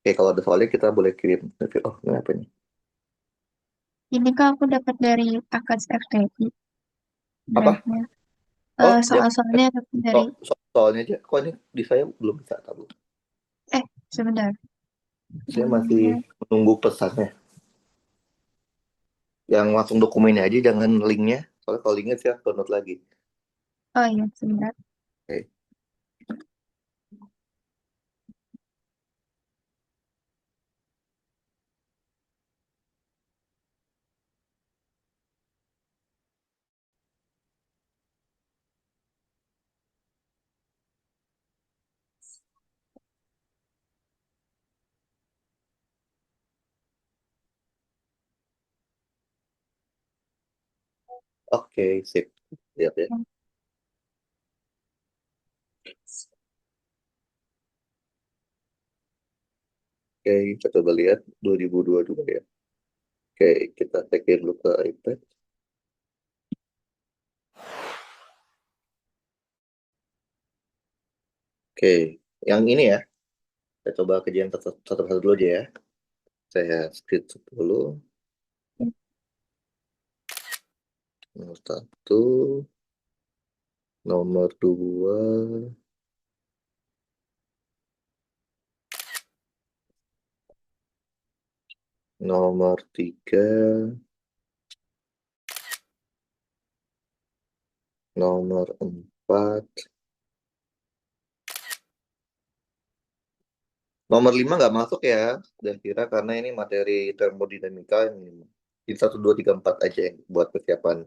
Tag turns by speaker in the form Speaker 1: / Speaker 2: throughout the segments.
Speaker 1: Oke, kalau ada soalnya kita boleh kirim. Oh, kenapa nih?
Speaker 2: Ini kak aku dapat dari Akas FTI
Speaker 1: Apa?
Speaker 2: drive-nya.
Speaker 1: Oh, jangan.
Speaker 2: Soal-soalnya dapat dari
Speaker 1: Soalnya aja. Kok ini di saya belum bisa tahu.
Speaker 2: sebentar.
Speaker 1: Saya masih menunggu pesannya. Yang langsung dokumennya aja, jangan linknya. Soalnya kalau linknya saya download lagi.
Speaker 2: Oh iya, sebentar.
Speaker 1: Oke, oke, sip. Lihat ya. Oke, kita coba lihat 2022 ya. Oke, kita take dulu ke iPad. Oke, yang ini ya. Saya coba kerjaan satu-satu dulu aja ya. Saya screenshot dulu. Nomor satu, nomor dua, nomor tiga, nomor empat, nomor lima nggak masuk ya. Dan kira karena ini materi termodinamika ini. Di satu, dua, tiga, empat aja yang buat persiapan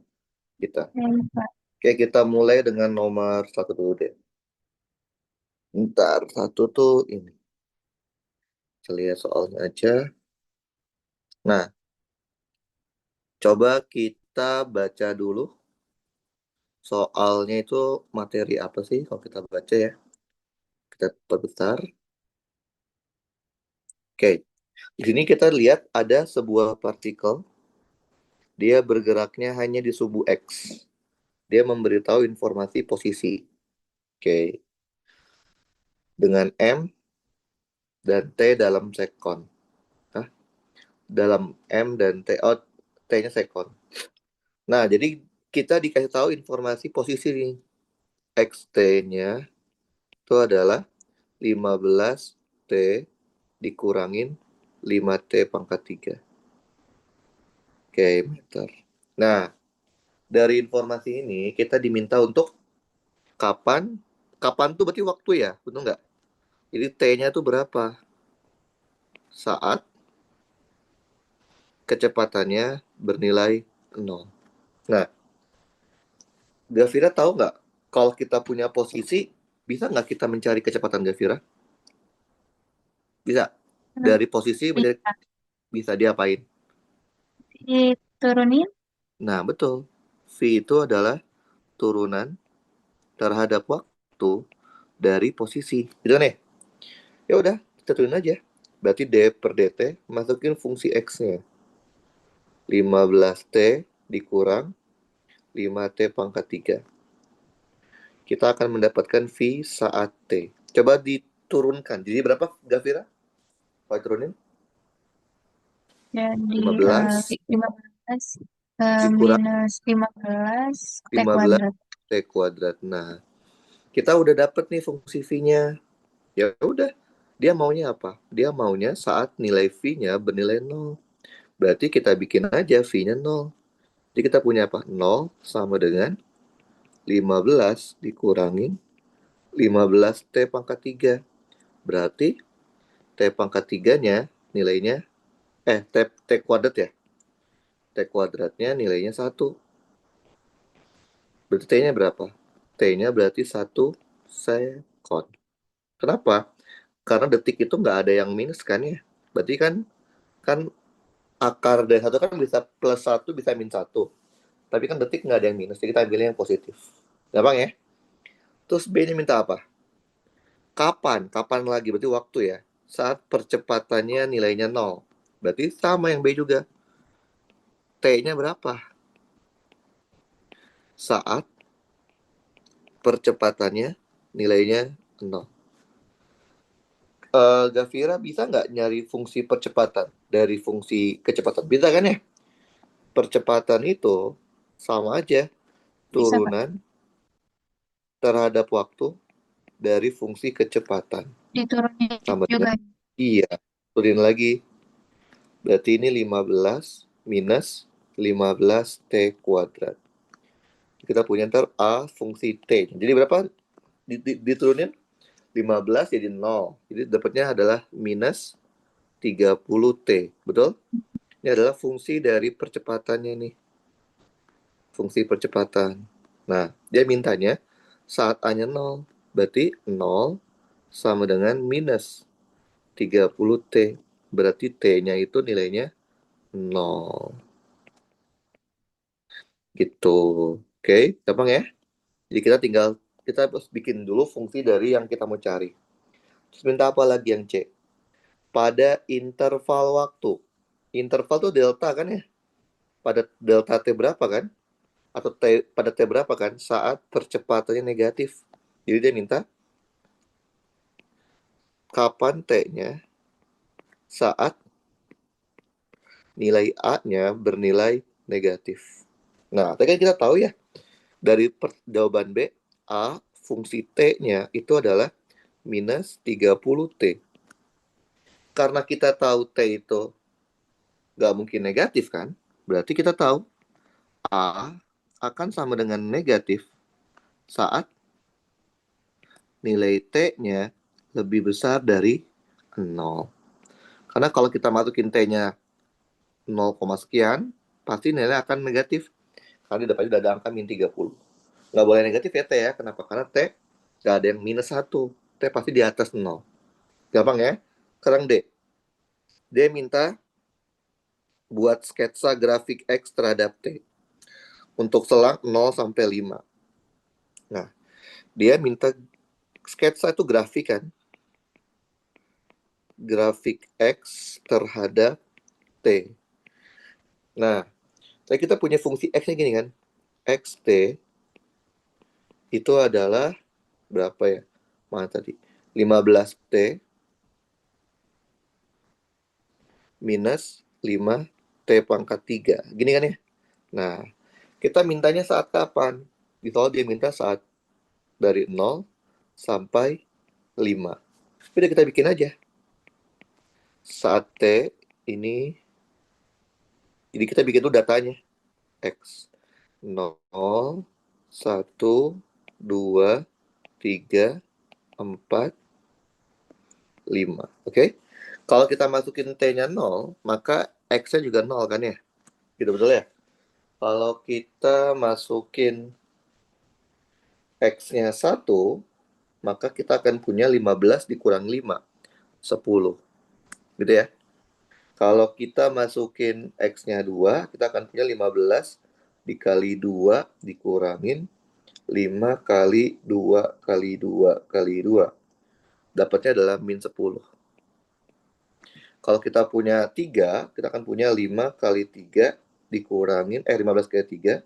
Speaker 1: kita.
Speaker 2: Pak.
Speaker 1: Oke, kita mulai dengan nomor satu dulu deh. Ntar, satu tuh ini. Kita lihat soalnya aja. Nah, coba kita baca dulu soalnya itu materi apa sih kalau kita baca ya. Kita perbesar. Oke, di sini kita lihat ada sebuah partikel. Dia bergeraknya hanya di suhu X. Dia memberitahu informasi posisi. Oke, dengan M dan T dalam sekon. Hah? Dalam M dan T. Oh, T-nya sekon. Nah, jadi kita dikasih tahu informasi posisi nih. XT-nya itu adalah 15T dikurangin 5T pangkat 3. Oke, meter. Nah, dari informasi ini kita diminta untuk kapan, kapan tuh berarti waktu ya, betul nggak? Jadi T-nya tuh berapa? Saat kecepatannya bernilai 0. Nah, Gavira tahu nggak kalau kita punya posisi, bisa nggak kita mencari kecepatan Gavira? Bisa. Dari posisi menjadi
Speaker 2: Bisa
Speaker 1: bisa diapain?
Speaker 2: diturunin.
Speaker 1: Nah, betul. V itu adalah turunan terhadap waktu dari posisi. Gitu nih. Ya udah, kita turunin aja. Berarti D per dt, masukin fungsi X-nya. 15T dikurang 5T pangkat 3. Kita akan mendapatkan V saat T. Coba diturunkan. Jadi berapa, Gavira? Kalau turunin?
Speaker 2: Jadi
Speaker 1: 15
Speaker 2: 15
Speaker 1: dikurang
Speaker 2: minus 15 T
Speaker 1: 15
Speaker 2: kuadrat.
Speaker 1: T kuadrat. Nah, kita udah dapet nih fungsi V-nya. Ya udah, dia maunya apa? Dia maunya saat nilai V-nya bernilai 0. Berarti kita bikin aja V-nya 0. Jadi kita punya apa? 0 sama dengan 15 dikurangin 15T pangkat 3. Berarti T pangkat 3-nya nilainya, T kuadrat ya. T kuadratnya nilainya 1. Berarti T-nya berapa? T-nya berarti 1 sekon. Kenapa? Karena detik itu nggak ada yang minus kan ya. Berarti kan kan akar dari satu kan bisa plus satu, bisa min satu. Tapi kan detik nggak ada yang minus, jadi kita ambilnya yang positif. Gampang ya? Terus B-nya minta apa? Kapan? Kapan lagi? Berarti waktu ya. Saat percepatannya nilainya 0. Berarti sama yang B juga. T-nya berapa? Saat percepatannya nilainya 0. Gafira bisa nggak nyari fungsi percepatan dari fungsi kecepatan? Bisa kan ya? Percepatan itu sama aja
Speaker 2: Bisa, Kak.
Speaker 1: turunan terhadap waktu dari fungsi kecepatan.
Speaker 2: Diturunin
Speaker 1: Sama dengan,
Speaker 2: juga.
Speaker 1: iya, turunin lagi. Berarti ini 15 minus 15T kuadrat. Kita punya ntar A fungsi T. Jadi berapa diturunin? 15 jadi 0. Jadi dapatnya adalah minus 30T. Betul? Ini adalah fungsi dari percepatannya nih. Fungsi percepatan. Nah, dia mintanya saat A-nya 0. Berarti 0 sama dengan minus 30T. Berarti T-nya itu nilainya 0. Gitu. Oke, gampang ya? Jadi kita harus bikin dulu fungsi dari yang kita mau cari. Terus minta apa lagi yang C? Pada interval waktu. Interval tuh delta kan ya? Pada delta T berapa kan? Atau pada T berapa kan? Saat percepatannya negatif. Jadi dia minta kapan T-nya saat nilai A-nya bernilai negatif. Nah, tadi kan kita tahu ya, dari jawaban B, A fungsi T-nya itu adalah minus 30T. Karena kita tahu T itu nggak mungkin negatif kan? Berarti kita tahu A akan sama dengan negatif saat nilai T-nya lebih besar dari 0. Karena kalau kita masukin T-nya 0, sekian, pasti nilainya akan negatif. Karena di depannya udah ada angka min 30. Nggak boleh negatif ya T ya. Kenapa? Karena T nggak ada yang minus 1. T pasti di atas 0. Gampang ya? Sekarang D. D minta buat sketsa grafik X terhadap T untuk selang 0 sampai 5. Nah, dia minta sketsa itu grafik kan? Grafik X terhadap T. Nah, kita punya fungsi X-nya gini kan? XT itu adalah berapa ya? Mana tadi? 15T minus 5T pangkat 3. Gini kan ya? Nah, kita mintanya saat kapan? Di soal dia minta saat dari 0 sampai 5. Udah kita bikin aja. Saat T ini, jadi kita bikin tuh datanya. X 0, 1, 2, 3, 4, 5. Oke? Kalau kita masukin T-nya 0, maka X-nya juga 0 kan ya? Gitu betul ya? Kalau kita masukin X-nya 1, maka kita akan punya 15 dikurang 5, 10. Gitu ya? Kalau kita masukin X-nya 2, kita akan punya 15 dikali 2 dikurangin 5 kali 2 kali 2 kali 2. Dapatnya adalah min 10. Kalau kita punya 3, kita akan punya 5 kali 3 dikurangin, 15 kali 3.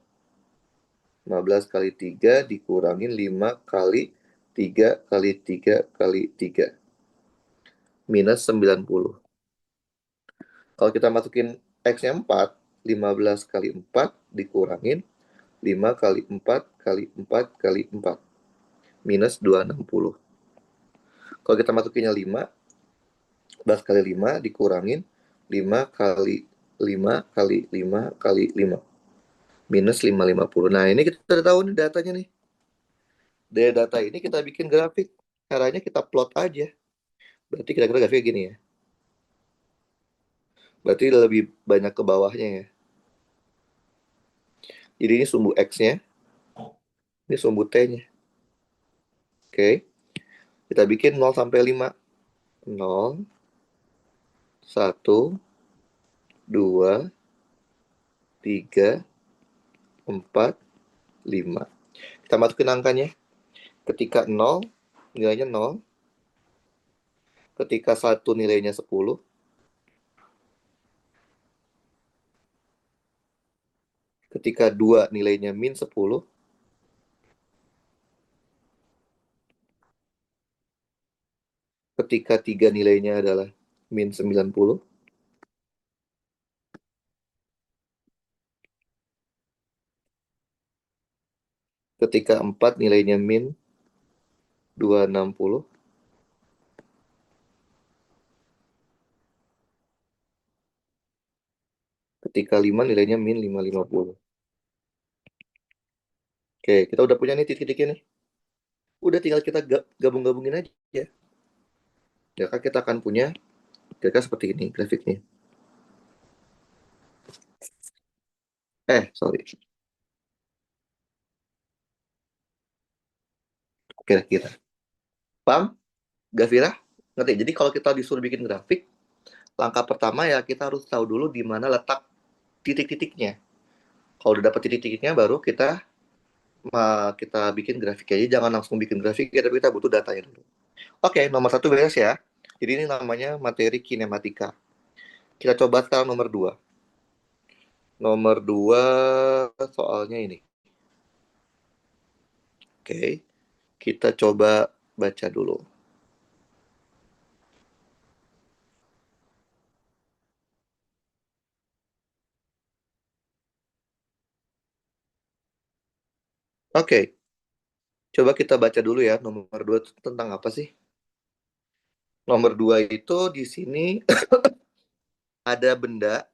Speaker 1: 15 kali 3 dikurangin 5 kali 3 kali 3 kali 3. Minus 90. Kalau kita masukin X-nya 4, 15 kali 4 dikurangin 5 kali 4 kali 4 kali 4. Minus 260. Kalau kita masukinnya 5, 11 kali 5 dikurangin 5 kali 5 kali 5 kali 5. Minus 550. Nah, ini kita udah tahu nih datanya nih. Dari data ini kita bikin grafik. Caranya kita plot aja. Berarti kira-kira grafiknya gini ya. Berarti lebih banyak ke bawahnya ya. Jadi ini sumbu X-nya, ini sumbu T-nya. Oke. Kita bikin 0 sampai 5. 0, 1, 2, 3, 4, 5. Kita masukin angkanya. Ketika 0, nilainya 0. Ketika 1 nilainya 10. Ketika 2 nilainya min 10. ketika 3 nilainya adalah min 90, ketika 4 nilainya min 260, ketika 5 nilainya min 550. Oke, kita udah punya nih titik-titiknya nih. Udah tinggal kita gabung-gabungin aja. Ya kan kita akan punya kira-kira seperti ini grafiknya. Sorry. Kira-kira. Paham? Gavira? Ngerti? Jadi kalau kita disuruh bikin grafik, langkah pertama ya kita harus tahu dulu di mana letak titik-titiknya. Kalau udah dapat titik-titiknya baru kita bikin grafik aja. Jangan langsung bikin grafik ya, tapi kita butuh datanya dulu. Oke, nomor 1 beres ya. Jadi ini namanya materi kinematika. Kita coba sekarang nomor 2. Nomor 2 soalnya ini. Oke, kita coba baca dulu. Oke, coba kita baca dulu ya. Nomor 2 itu tentang apa sih? Nomor 2 itu di sini ada benda.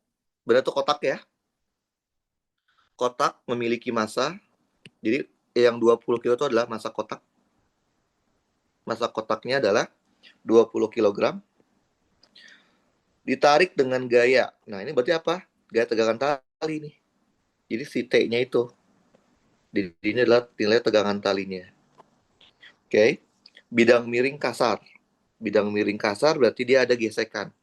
Speaker 1: Benda itu kotak ya. Kotak memiliki massa. Jadi yang 20 kilo itu adalah massa kotak. Massa kotaknya adalah 20 kilogram. Ditarik dengan gaya. Nah, ini berarti apa? Gaya tegangan tali nih. Jadi si T-nya itu. Ini adalah nilai tegangan talinya. Oke. Bidang miring kasar. Bidang miring kasar berarti dia ada gesekan.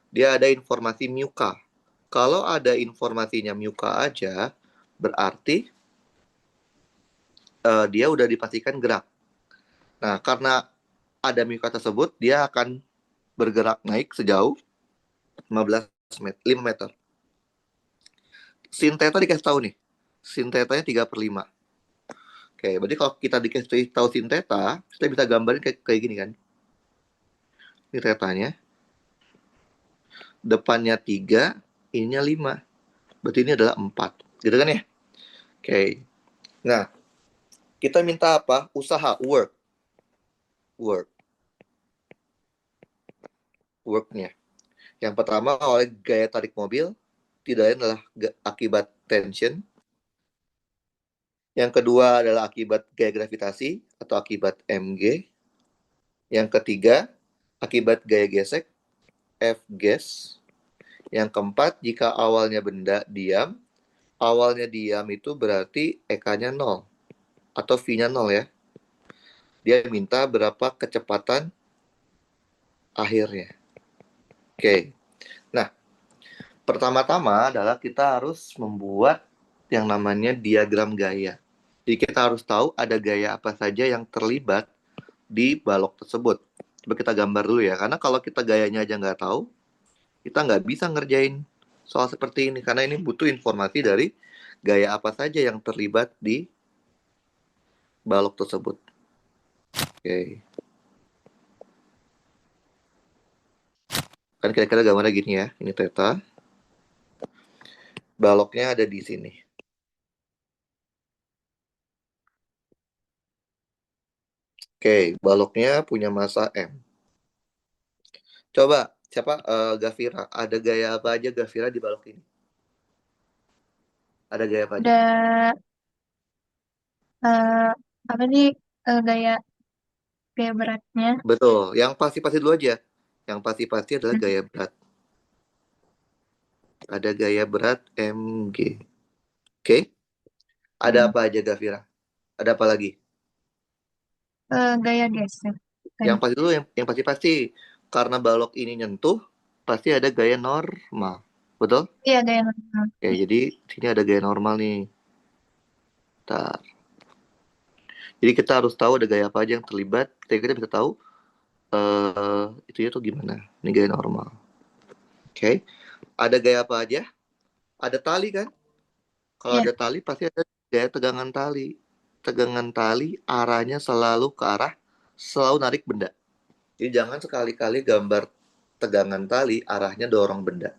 Speaker 1: Dia ada informasi muka. Kalau ada informasinya muka aja, berarti dia udah dipastikan gerak. Nah, karena ada muka tersebut, dia akan bergerak naik sejauh 5 meter. Sin theta dikasih tahu nih. Sin theta-nya 3/5. Oke, berarti kalau kita dikasih tahu sin theta, kita bisa gambarin kayak gini kan. Ini tetanya. Depannya 3, ininya 5. Berarti ini adalah 4. Gitu kan ya? Oke. Nah, kita minta apa? Usaha, work. Worknya. Yang pertama, oleh gaya tarik mobil, tidak lain adalah akibat tension. Yang kedua adalah akibat gaya gravitasi atau akibat mg. Yang ketiga, akibat gaya gesek, F gas. Yang keempat, jika awalnya benda diam, awalnya diam itu berarti EK-nya 0 atau V-nya 0 ya. Dia minta berapa kecepatan akhirnya. Oke. Nah, pertama-tama adalah kita harus membuat yang namanya diagram gaya. Jadi kita harus tahu ada gaya apa saja yang terlibat di balok tersebut. Coba kita gambar dulu ya, karena kalau kita gayanya aja nggak tahu, kita nggak bisa ngerjain soal seperti ini, karena ini butuh informasi dari gaya apa saja yang terlibat di balok tersebut. Oke. Kan kira-kira gambarnya gini ya, ini theta. Baloknya ada di sini. Oke, baloknya punya massa M. Coba, siapa? Gavira. Ada gaya apa aja Gavira di balok ini? Ada gaya apa aja?
Speaker 2: Ada eh, apa nih gaya gaya beratnya.
Speaker 1: Betul. Yang pasti-pasti dulu aja. Yang pasti-pasti adalah
Speaker 2: Hmm.
Speaker 1: gaya berat. Ada gaya berat mg. Oke. Ada
Speaker 2: Hmm.
Speaker 1: apa aja Gavira? Ada apa lagi?
Speaker 2: Gaya gesek
Speaker 1: Yang
Speaker 2: tadi.
Speaker 1: pasti dulu, yang pasti-pasti. Karena balok ini nyentuh, pasti ada gaya normal. Betul?
Speaker 2: Iya, gaya normal.
Speaker 1: Oke, jadi sini ada gaya normal nih. Bentar. Jadi kita harus tahu ada gaya apa aja yang terlibat. Kita bisa tahu itu tuh gimana. Ini gaya normal. Oke. Ada gaya apa aja? Ada tali kan? Kalau
Speaker 2: Iya.
Speaker 1: ada tali pasti ada gaya tegangan tali. Tegangan tali arahnya selalu ke arah selalu narik benda. Jadi jangan sekali-kali gambar tegangan tali arahnya dorong benda.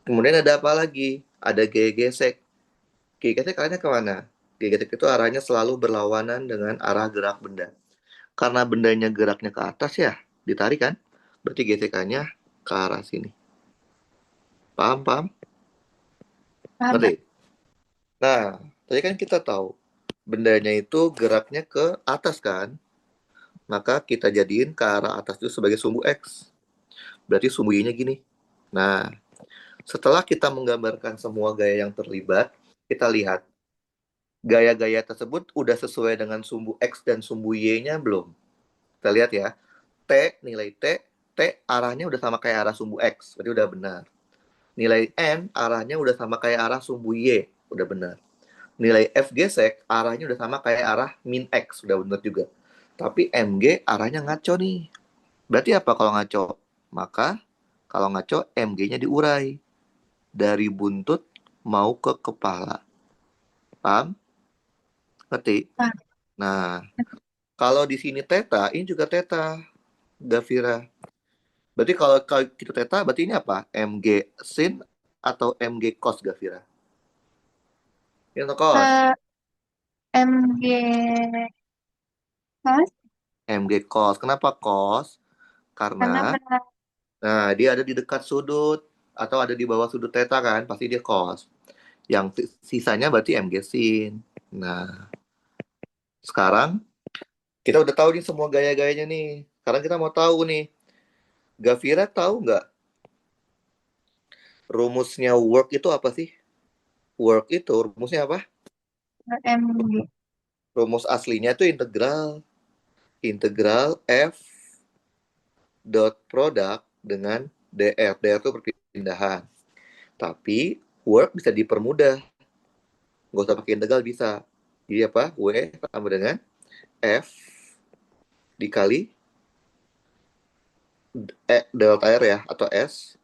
Speaker 1: Kemudian ada apa lagi? Ada gaya gesek. Gaya gesek arahnya kemana? Gaya gesek itu arahnya selalu berlawanan dengan arah gerak benda. Karena bendanya geraknya ke atas ya, ditarik kan? Berarti gesekannya ke arah sini. Paham, paham?
Speaker 2: Paham,
Speaker 1: Ngerti?
Speaker 2: Kak?
Speaker 1: Nah, tadi kan kita tahu bendanya itu geraknya ke atas kan? Maka kita jadiin ke arah atas itu sebagai sumbu X. Berarti sumbu Y-nya gini. Nah, setelah kita menggambarkan semua gaya yang terlibat, kita lihat gaya-gaya tersebut udah sesuai dengan sumbu X dan sumbu Y-nya belum? Kita lihat ya. T, nilai T, T arahnya udah sama kayak arah sumbu X, berarti udah benar. Nilai N arahnya udah sama kayak arah sumbu Y, udah benar. Nilai F gesek arahnya udah sama kayak arah min X, udah benar juga. Tapi MG arahnya ngaco nih. Berarti apa kalau ngaco? Maka kalau ngaco MG-nya diurai dari buntut mau ke kepala. Paham? Ngerti?
Speaker 2: Paham.
Speaker 1: Nah, kalau di sini teta, ini juga teta, Gavira. Berarti kalau kita teta, berarti ini apa? MG sin atau MG cos, Gavira? Ini cos.
Speaker 2: Eh, MG cos
Speaker 1: MG cos. Kenapa cos?
Speaker 2: karena
Speaker 1: Karena, nah, dia ada di dekat sudut atau ada di bawah sudut teta kan? Pasti dia cos. Yang sisanya berarti MG sin. Nah, sekarang kita udah tahu nih semua gaya-gayanya nih. Sekarang kita mau tahu nih, Gavira tahu nggak rumusnya work itu apa sih? Work itu rumusnya apa?
Speaker 2: MG.
Speaker 1: Rumus aslinya itu integral. Integral F dot product dengan dr. Dr itu perpindahan. Tapi work bisa dipermudah. Nggak usah pakai integral bisa. Jadi apa? W sama dengan F dikali delta R ya, atau S.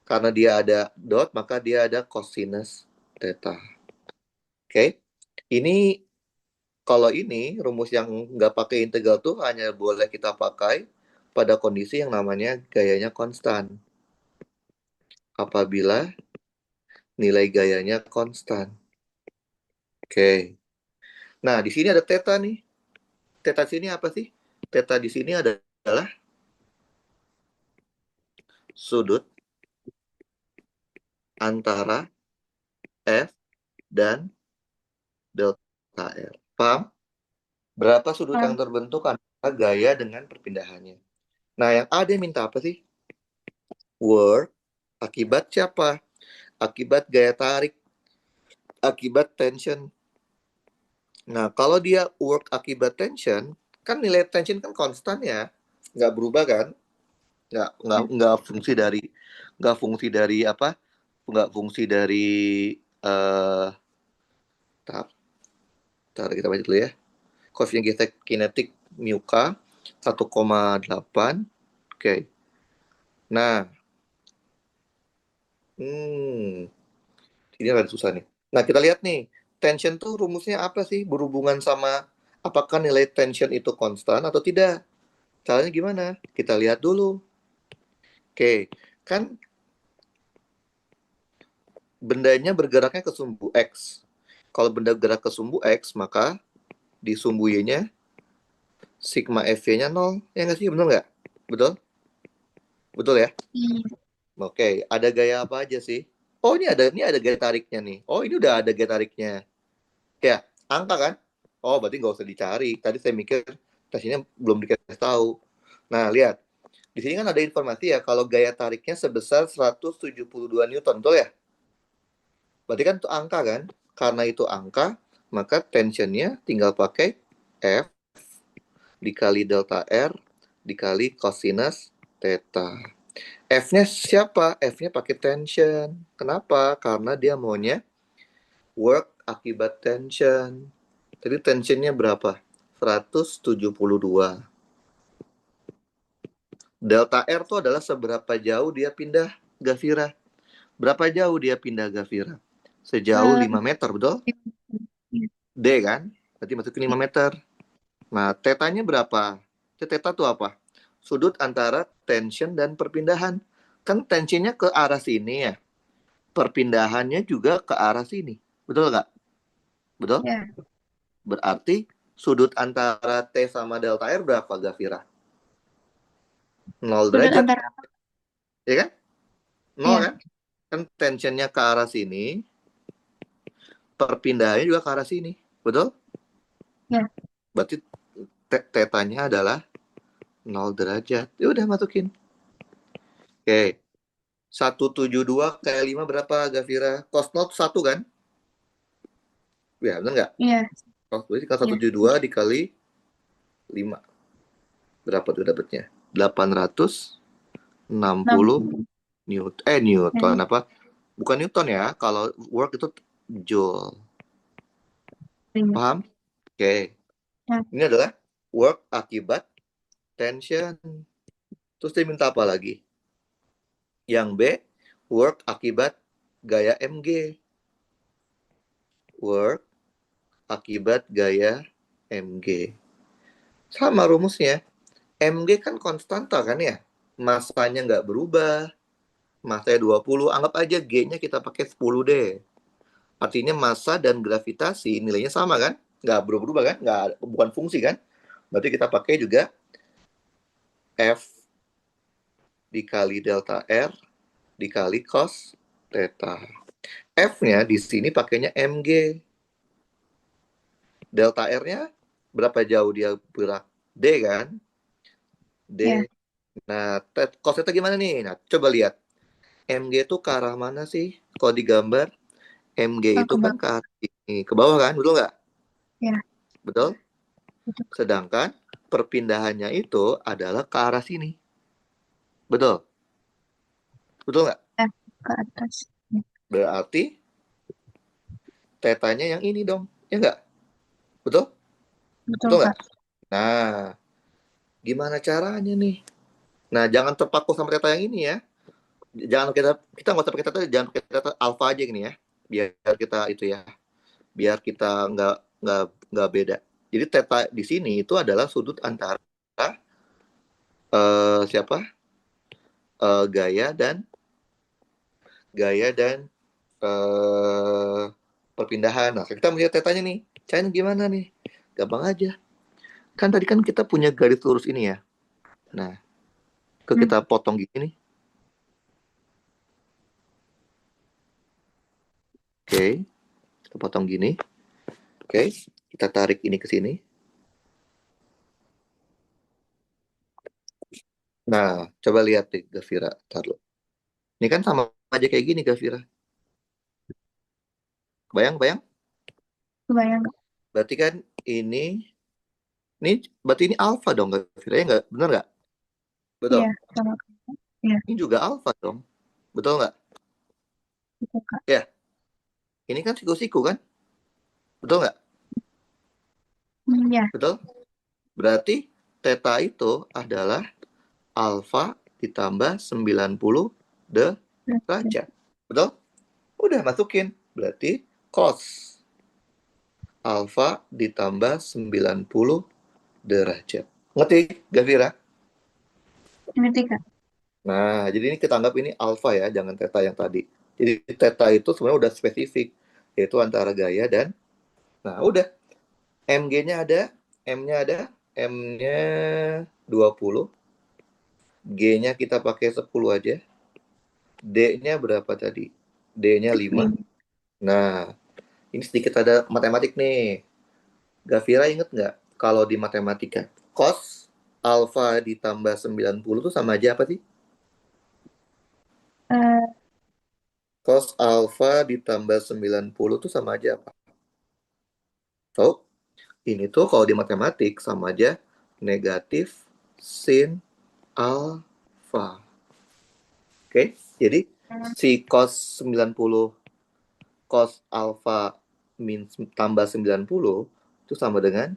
Speaker 1: Karena dia ada dot, maka dia ada cosinus theta. Oke? Ini kalau ini rumus yang nggak pakai integral tuh hanya boleh kita pakai pada kondisi yang namanya gayanya konstan. Apabila nilai gayanya konstan. Oke. Nah, di sini ada theta nih. Theta di sini apa sih? Theta di sini adalah sudut antara F dan delta R. Paham? Berapa sudut yang
Speaker 2: Paham.
Speaker 1: terbentuk antara gaya dengan perpindahannya. Nah, yang A dia minta apa sih? Work akibat siapa? Akibat gaya tarik, akibat tension. Nah, kalau dia work akibat tension, kan nilai tension kan konstan ya, nggak berubah kan? Nggak fungsi dari apa? Nggak fungsi dari eh tar, tar kita baca dulu ya. Koefisien gesek kinetik mu k 1,8. Oke. Nah, ini agak susah nih. Nah, kita lihat nih, tension tuh rumusnya apa sih? Berhubungan sama apakah nilai tension itu konstan atau tidak? Caranya gimana? Kita lihat dulu. Oke, kan bendanya bergeraknya ke sumbu X. Kalau benda gerak ke sumbu X, maka di sumbu Y-nya sigma FV-nya 0. Ya nggak sih? Betul nggak? Betul? Betul ya?
Speaker 2: Iya.
Speaker 1: Oke, ada gaya apa aja sih? Oh, ini ada gaya tariknya nih. Oh, ini udah ada gaya tariknya. Ya, angka kan? Oh, berarti nggak usah dicari. Tadi saya mikir tesnya belum dikasih tahu. Nah, lihat. Di sini kan ada informasi ya, kalau gaya tariknya sebesar 172 Newton, betul ya? Berarti kan itu angka kan? Karena itu angka, maka tensionnya tinggal pakai F dikali delta R dikali cosinus theta. F-nya siapa? F-nya pakai tension. Kenapa? Karena dia maunya work akibat tension. Jadi tensionnya berapa? 172. Delta R itu adalah seberapa jauh dia pindah Gavira. Berapa jauh dia pindah Gavira? Sejauh
Speaker 2: Eh,
Speaker 1: 5 meter, betul?
Speaker 2: iya.
Speaker 1: D kan? Berarti masukin 5 meter. Nah, tetanya berapa? Teta itu apa? sudut antara tension dan perpindahan. Kan tensionnya ke arah sini ya. Perpindahannya juga ke arah sini. Betul nggak? Betul?
Speaker 2: Ya.
Speaker 1: Berarti sudut antara T sama delta R berapa, Gafira? 0
Speaker 2: Sudut
Speaker 1: derajat.
Speaker 2: antara apa?
Speaker 1: Ya kan? 0
Speaker 2: Ya.
Speaker 1: kan? Kan tensionnya ke arah sini, perpindahannya juga ke arah sini. Betul?
Speaker 2: Ya.
Speaker 1: Berarti tetanya adalah 0 derajat. Ya udah masukin. Oke. 172 kali 5 berapa, Gafira? Cos 0 1 kan? Ya, benar nggak?
Speaker 2: Iya.
Speaker 1: Berarti kalau
Speaker 2: Iya.
Speaker 1: 172 dikali 5. Berapa tuh dapatnya? 860
Speaker 2: 60.
Speaker 1: Newton.
Speaker 2: Ya.
Speaker 1: Newton apa? Bukan Newton ya. Kalau work itu Joule.
Speaker 2: Iya.
Speaker 1: Paham? Oke.
Speaker 2: Ya.
Speaker 1: Ini adalah work akibat tension. Terus dia minta apa lagi? Yang B, work akibat gaya mg. Work akibat gaya mg. Sama rumusnya. Mg kan konstanta kan ya? Masanya nggak berubah. Masanya 20. Anggap aja G-nya kita pakai 10 deh. Artinya massa dan gravitasi nilainya sama kan? Nggak berubah-ubah kan? Nggak, bukan fungsi kan? Berarti kita pakai juga F dikali delta R dikali cos theta. F-nya di sini pakainya mg. Delta R-nya berapa jauh dia gerak? D kan?
Speaker 2: Ya.
Speaker 1: D. Nah, cos theta gimana nih? Nah, coba lihat. Mg itu ke arah mana sih? Kalau digambar, Mg
Speaker 2: Oh,
Speaker 1: itu
Speaker 2: ke
Speaker 1: kan
Speaker 2: bawah.
Speaker 1: ke arah ini. Ke bawah kan? Betul nggak?
Speaker 2: Ya.
Speaker 1: Betul?
Speaker 2: Betul.
Speaker 1: Sedangkan perpindahannya itu adalah ke arah sini. Betul? Betul nggak?
Speaker 2: Ya. Ke atas. Ya.
Speaker 1: Berarti tetanya yang ini dong. Ya nggak? Betul?
Speaker 2: Betul,
Speaker 1: Betul nggak?
Speaker 2: Kak.
Speaker 1: Nah, gimana caranya nih? Nah, jangan terpaku sama teta yang ini ya. Jangan kita nggak usah pakai teta, jangan pakai teta alfa aja gini ya. Biar kita itu ya. Biar kita nggak beda. Jadi teta di sini itu adalah sudut antara siapa? Gaya dan eh, perpindahan. Nah, kita melihat tetanya nih. Caranya gimana nih? Gampang aja. Kan tadi kan kita punya garis lurus ini ya. Nah,
Speaker 2: Hmm.
Speaker 1: kita potong gini nih. Oke, kita potong gini. Oke, kita tarik ini ke sini. Nah, coba lihat deh, Gavira. Taruh. Ini kan sama aja kayak gini, Gavira. Bayang?
Speaker 2: Kebayang, Kak?
Speaker 1: Berarti kan ini berarti ini alfa dong, Gavira. Ya nggak? Bener nggak? Betul.
Speaker 2: Iya. Sama, Kak. Iya.
Speaker 1: Ini juga alfa dong. Betul nggak?
Speaker 2: Betul, Kak.
Speaker 1: Ya, ini kan siku-siku kan? Betul nggak?
Speaker 2: Iya.
Speaker 1: Betul? Berarti theta itu adalah alfa ditambah 90
Speaker 2: Betul.
Speaker 1: derajat. Betul? Udah masukin. Berarti cos alfa ditambah 90 derajat. Ngerti, Gavira?
Speaker 2: Ngerti, Kak?
Speaker 1: Nah, jadi ini kita anggap ini alfa ya, jangan theta yang tadi. Jadi theta itu sebenarnya udah spesifik, yaitu antara gaya dan, nah udah, mg-nya ada, m-nya ada, m-nya 20, g-nya kita pakai 10 aja, d-nya berapa tadi? D-nya 5.
Speaker 2: Lima.
Speaker 1: Nah, ini sedikit ada matematik nih. Gavira inget nggak kalau di matematika, cos alfa ditambah 90 itu sama aja apa sih?
Speaker 2: Eh,
Speaker 1: Cos alfa ditambah 90 itu sama aja apa? Tahu? Ini tuh kalau di matematik sama aja negatif sin alfa. Oke? Jadi si cos 90, cos alfa min tambah 90 itu sama dengan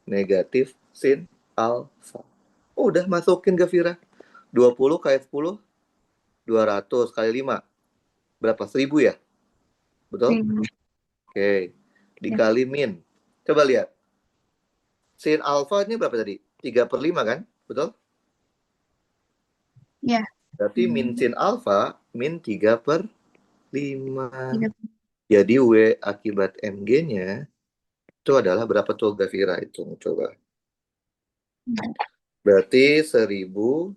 Speaker 1: negatif sin alfa. Oh, udah masukin Gavira. 20 kali 10, 200 kali 5. Berapa? 1000 ya? Betul?
Speaker 2: lima.
Speaker 1: Oke.
Speaker 2: Ya.
Speaker 1: Dikali min. Coba lihat. Sin alfa ini berapa tadi? 3/5 kan? Betul?
Speaker 2: Ya.
Speaker 1: Berarti min sin alfa min 3/5.
Speaker 2: Tiga.
Speaker 1: Jadi W akibat MG-nya itu adalah berapa tuh Gafira? Hitung coba. Berarti 1000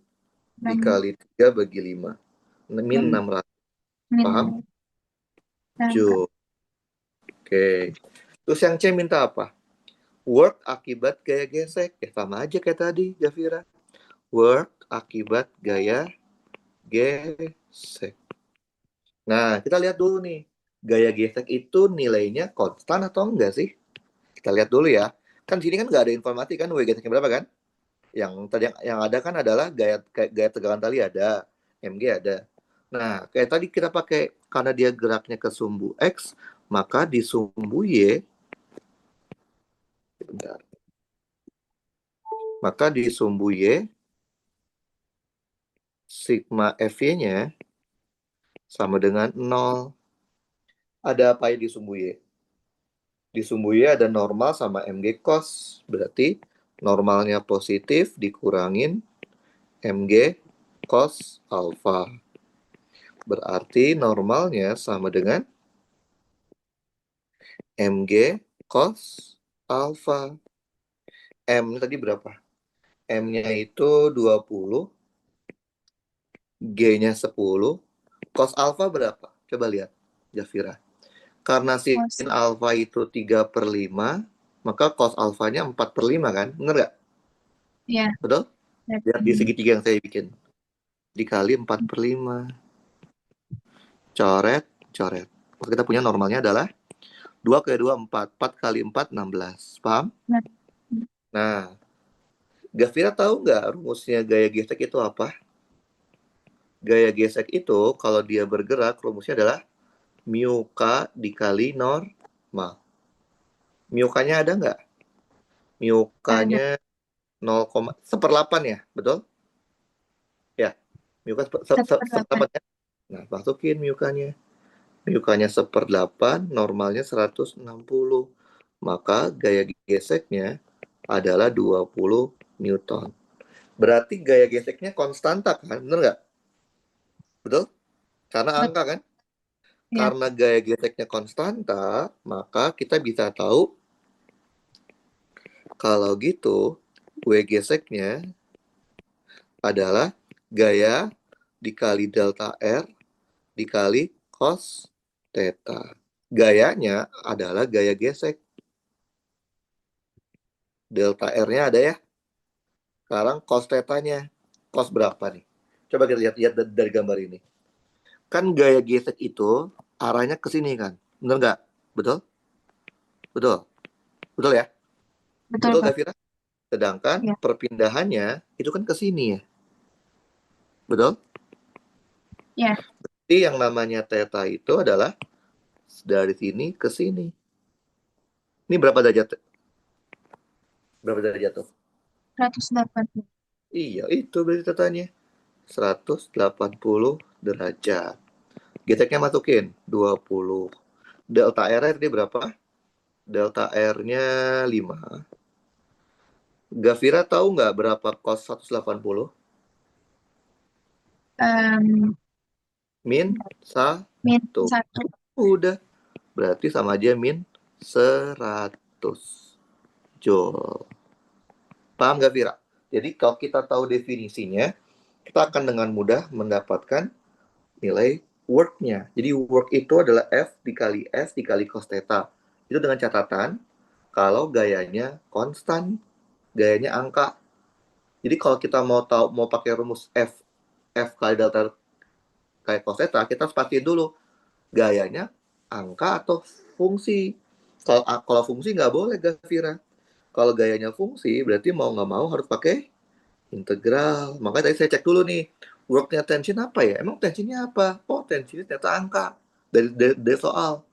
Speaker 2: Enam.
Speaker 1: dikali 3/5. Min 600. Paham?
Speaker 2: Min. Enam.
Speaker 1: Jo. Oke. Terus yang C minta apa? Work akibat gaya gesek. Sama aja kayak tadi, Gafira. Work akibat gaya gesek. Nah, kita lihat dulu nih. Gaya gesek itu nilainya konstan atau enggak sih? Kita lihat dulu ya. Kan sini kan nggak ada informasi kan W geseknya berapa kan? Yang tadi yang ada kan adalah gaya tegangan tali ada, MG ada. Nah, kayak tadi kita pakai karena dia geraknya ke sumbu X, maka di sumbu Y, bentar. Maka di sumbu Y, sigma FY-nya sama dengan 0. Ada apa ya di sumbu Y? Di sumbu Y ada normal sama MG cos. Berarti normalnya positif dikurangin MG cos alfa. Berarti normalnya sama dengan MG cos alfa. M tadi berapa? M-nya itu 20, G-nya 10, cos alfa berapa? Coba lihat, Jafira. Karena sin
Speaker 2: Cos.
Speaker 1: alfa itu 3/5, maka cos alfanya 4/5 kan? Bener nggak?
Speaker 2: Ya.
Speaker 1: Betul? Lihat di
Speaker 2: Berarti
Speaker 1: segitiga yang saya bikin. Dikali 4/5. Coret, coret. Maka kita punya normalnya adalah 2 kali 2, 4. 4 kali 4, 16. Paham? Nah, Gafira tahu nggak rumusnya gaya gesek itu apa? Gaya gesek itu kalau dia bergerak rumusnya adalah mu K dikali normal. Mu K-nya ada nggak? Mu
Speaker 2: ada.
Speaker 1: K-nya 0,1/8 ya, betul? Ya, mu K
Speaker 2: Satu per delapan.
Speaker 1: 1/8 ya. Nah, masukin mu K-nya. Mu K-nya 1/8, normalnya 160. Maka gaya geseknya adalah 20 Newton. Berarti gaya geseknya konstanta kan? Bener nggak? Betul? Karena
Speaker 2: Betul.
Speaker 1: angka kan?
Speaker 2: Ya.
Speaker 1: Karena gaya geseknya konstanta, maka kita bisa tahu kalau gitu W geseknya adalah gaya dikali delta R dikali cos theta. Gayanya adalah gaya gesek. Delta R-nya ada ya. Sekarang cos theta-nya. Cos berapa nih? Coba kita lihat dari gambar ini. Kan gaya gesek itu arahnya ke sini kan. Bener nggak? Betul? Betul? Betul ya?
Speaker 2: Betul,
Speaker 1: Betul,
Speaker 2: Pak.
Speaker 1: Gavira? Sedangkan
Speaker 2: Ya.
Speaker 1: perpindahannya itu kan ke sini ya. Betul?
Speaker 2: Ya.
Speaker 1: Jadi yang namanya theta itu adalah dari sini ke sini. Ini berapa derajat? Berapa derajat tuh?
Speaker 2: 180.
Speaker 1: Iya, itu berarti tetanya. 180 derajat. Geseknya masukin 20. Delta R ini berapa? Delta R-nya 5. Gavira tahu nggak berapa cos 180?
Speaker 2: Em,
Speaker 1: Min
Speaker 2: min
Speaker 1: 1.
Speaker 2: satu.
Speaker 1: Udah. Berarti sama aja min 100 joule. Paham nggak, Vira? Jadi kalau kita tahu definisinya, kita akan dengan mudah mendapatkan nilai work-nya. Jadi work itu adalah F dikali S dikali cos theta. Itu dengan catatan kalau gayanya konstan, gayanya angka. Jadi kalau kita mau pakai rumus F kali delta kali cos theta, kita harus pastiin dulu gayanya angka atau fungsi. Kalau fungsi nggak boleh, Gavira. Kalau gayanya fungsi, berarti mau nggak mau harus pakai integral. Makanya tadi saya cek dulu nih, worknya tension apa ya? Emang tensionnya apa? Oh, tensionnya ternyata angka dari soal.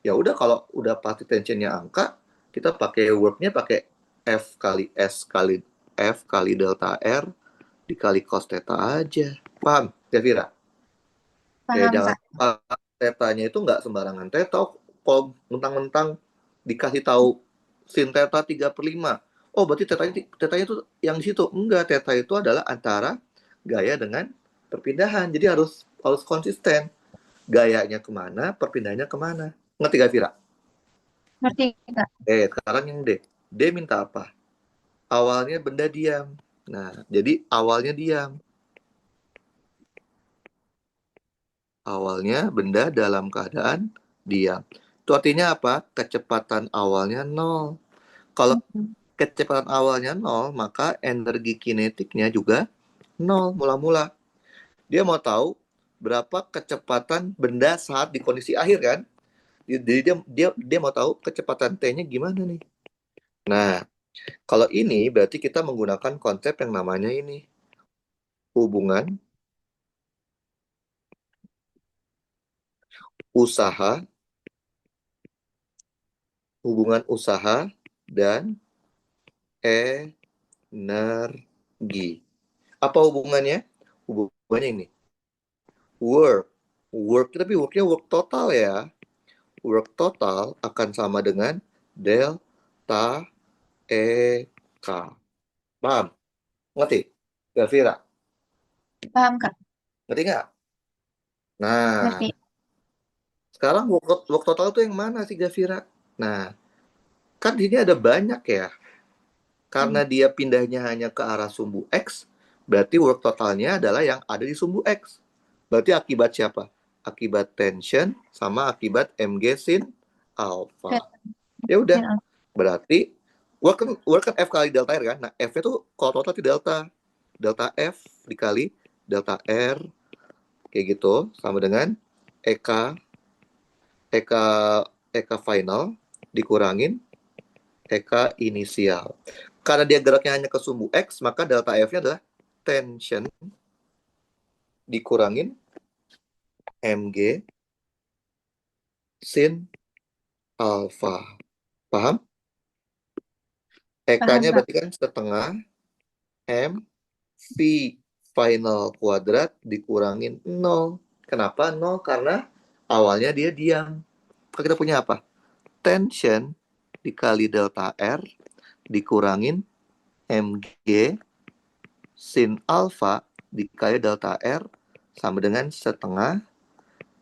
Speaker 1: Ya udah kalau udah pasti tensionnya angka, kita pakai worknya pakai F kali S kali F kali delta R dikali cos theta aja. Paham, Devira? Ya
Speaker 2: Paham,
Speaker 1: jangan
Speaker 2: Kak.
Speaker 1: tetanya itu nggak sembarangan theta. Kalau mentang-mentang dikasih tahu sin theta 3/5. Oh, berarti tetanya itu yang di situ. Enggak, theta itu adalah antara gaya dengan perpindahan. Jadi harus konsisten. Gayanya kemana, perpindahannya kemana. Ngerti gak, Vira?
Speaker 2: Ngerti, Kak.
Speaker 1: Sekarang yang D. D minta apa? Awalnya benda diam. Nah, jadi awalnya diam. Awalnya benda dalam keadaan diam. Itu artinya apa? Kecepatan awalnya 0. Kalau
Speaker 2: Hmm.
Speaker 1: kecepatan awalnya 0, maka energi kinetiknya juga 0 mula-mula. Dia mau tahu berapa kecepatan benda saat di kondisi akhir kan? Jadi dia mau tahu kecepatan T-nya gimana nih. Nah, kalau ini berarti kita menggunakan konsep yang namanya ini hubungan usaha, hubungan usaha dan energi. Apa hubungannya? Hubungannya ini work, tapi worknya work total ya. Work total akan sama dengan delta E K. Paham? Ngerti? Gavira,
Speaker 2: Paham, Kak.
Speaker 1: ngerti nggak? Nah,
Speaker 2: Ngerti.
Speaker 1: sekarang work total itu yang mana sih Gavira? Nah, kan ini ada banyak ya.
Speaker 2: Hmm.
Speaker 1: Karena dia pindahnya hanya ke arah sumbu X, berarti work totalnya adalah yang ada di sumbu X. Berarti akibat siapa? Akibat tension sama akibat Mg sin alpha.
Speaker 2: Oke.
Speaker 1: Ya udah,
Speaker 2: Ya,
Speaker 1: berarti work kan F kali delta R kan? Nah, F itu kalau total itu delta. Delta F dikali delta R, kayak gitu, sama dengan EK, EK, EK final dikurangin EK inisial. Karena dia geraknya hanya ke sumbu X, maka delta F-nya adalah tension dikurangin Mg sin alpha. Paham?
Speaker 2: paham,
Speaker 1: EK-nya
Speaker 2: Kak.
Speaker 1: berarti kan setengah M V final kuadrat dikurangin 0. Kenapa 0? Karena awalnya dia diam. Maka kita punya apa? Tension dikali delta R dikurangin Mg sin alpha dikali delta R sama dengan setengah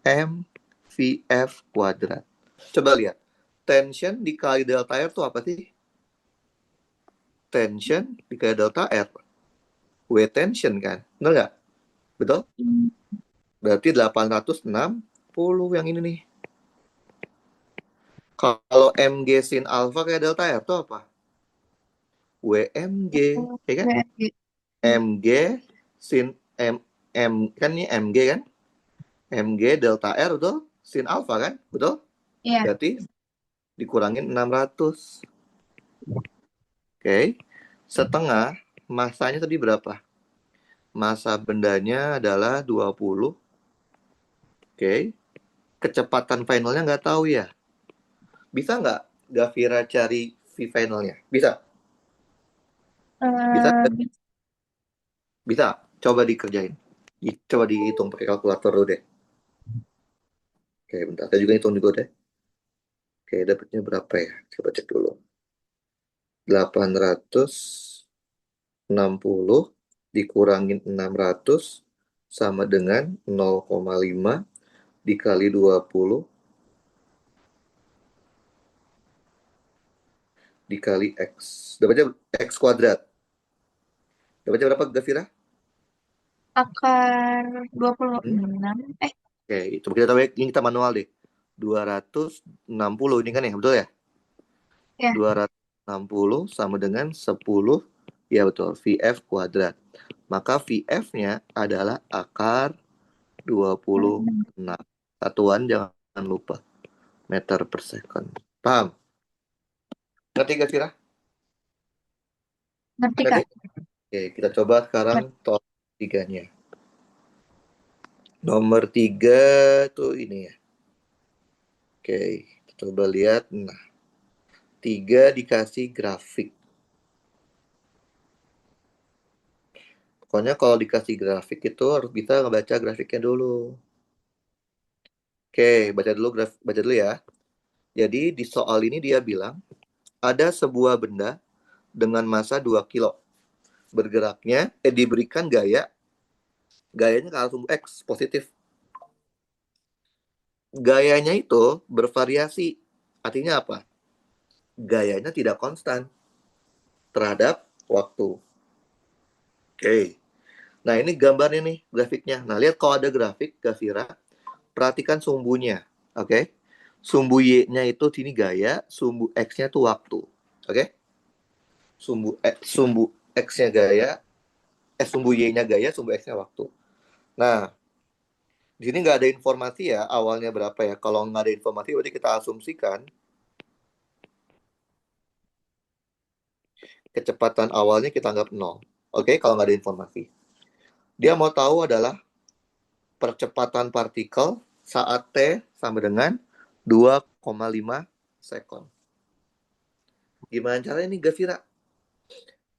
Speaker 1: MVF kuadrat. Coba lihat. Tension dikali delta R itu apa sih? Tension dikali delta R. W tension kan? Benar nggak? Betul?
Speaker 2: Hmm.
Speaker 1: Berarti 860 yang ini nih. Kalau Mg sin alpha kayak delta R itu apa? WMG, ya kan?
Speaker 2: WFG.
Speaker 1: Mg sin M, M kan ini Mg kan? Mg delta R betul? Sin alpha kan? Betul?
Speaker 2: Iya.
Speaker 1: Berarti dikurangin 600. Oke. Setengah masanya tadi berapa? Masa bendanya adalah 20. Oke. Kecepatan finalnya nggak tahu ya. Bisa nggak Gavira cari V finalnya? Bisa? Bisa?
Speaker 2: Bisa.
Speaker 1: Bisa. Coba dikerjain. Coba dihitung pakai kalkulator dulu deh. Oke, bentar. Saya juga hitung juga deh. Oke, dapatnya berapa ya? Coba cek dulu. 860 dikurangin 600 sama dengan 0,5 dikali 20 dikali X. Dapatnya X kuadrat. Dapatnya berapa, Gavira?
Speaker 2: Akar dua puluh
Speaker 1: Hmm?
Speaker 2: enam.
Speaker 1: Oke, coba kita tahu ya. Ini kita manual deh. 260 ini kan ya, betul ya?
Speaker 2: Ya.
Speaker 1: 260 sama dengan 10, ya betul, VF kuadrat. Maka VF-nya adalah akar 26. Satuan jangan lupa, meter per second. Paham? Ngerti gak, Vira?
Speaker 2: Ngerti,
Speaker 1: Ngerti?
Speaker 2: Kak.
Speaker 1: Oke, kita coba sekarang
Speaker 2: Ngerti.
Speaker 1: top 3-nya. Nomor 3 tuh ini ya. Oke, kita coba lihat. Nah, 3 dikasih grafik. Pokoknya kalau dikasih grafik itu harus bisa ngebaca grafiknya dulu. Oke, baca dulu ya. Jadi di soal ini dia bilang ada sebuah benda dengan massa 2 kilo. Bergeraknya diberikan gaya Gayanya ke arah sumbu X, positif. Gayanya itu bervariasi. Artinya apa? Gayanya tidak konstan terhadap waktu. Oke. Nah, ini gambarnya nih, grafiknya. Nah, lihat kalau ada grafik, Gafira, perhatikan sumbunya. Oke. Sumbu Y-nya itu sini gaya, sumbu X-nya itu waktu. Oke. Sumbu X-nya gaya, sumbu Y-nya gaya, sumbu X-nya waktu. Nah, di sini nggak ada informasi ya, awalnya berapa ya. Kalau nggak ada informasi, berarti kita asumsikan kecepatan awalnya kita anggap nol. Oke, kalau nggak ada informasi. Dia mau tahu adalah percepatan partikel saat T sama dengan 2,5 sekon. Gimana caranya nih, Gavira?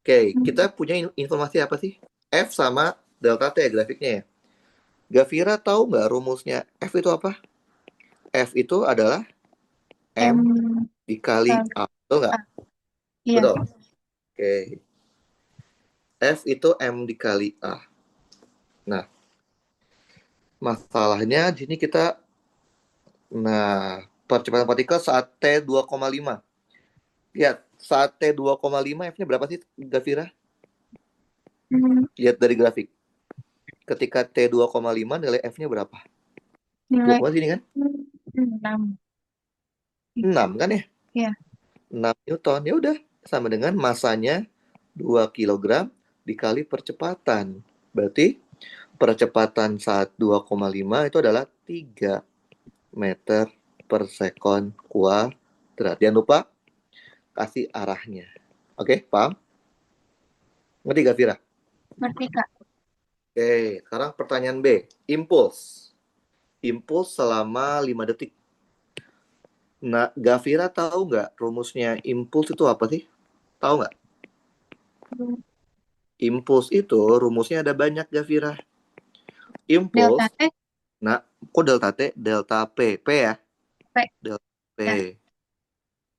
Speaker 1: Oke, kita punya informasi apa sih? F sama delta T grafiknya ya. Gavira tahu nggak rumusnya F itu apa? F itu adalah M
Speaker 2: M
Speaker 1: dikali
Speaker 2: kali
Speaker 1: A. Betul nggak?
Speaker 2: A. Iya.
Speaker 1: Betul. Oke. F itu M dikali A. Nah, masalahnya di sini kita, nah, percepatan partikel saat T 2,5. Lihat, saat T 2,5 F-nya berapa sih, Gavira?
Speaker 2: Hmm,
Speaker 1: Lihat dari grafik. Ketika T 2,5 nilai F-nya berapa?
Speaker 2: nilai
Speaker 1: 2, sini kan?
Speaker 2: 6.
Speaker 1: 6 kan ya?
Speaker 2: Iya.
Speaker 1: 6 Newton. Ya udah, sama dengan masanya 2 kilogram dikali percepatan. Berarti percepatan saat 2,5 itu adalah 3 meter per sekon kuadrat. Jangan lupa kasih arahnya. Oke, paham? Ngerti gak, Vira?
Speaker 2: Ngerti, Kak.
Speaker 1: Oke, sekarang pertanyaan B. Impuls. Impuls selama 5 detik. Nah, Gavira tahu nggak rumusnya impuls itu apa sih? Tahu nggak?
Speaker 2: Hmm,
Speaker 1: Impuls itu rumusnya ada banyak, Gavira.
Speaker 2: delta
Speaker 1: Impuls,
Speaker 2: T,
Speaker 1: nah, kok delta T? Delta P. P ya?
Speaker 2: P.
Speaker 1: Delta P.
Speaker 2: Ya.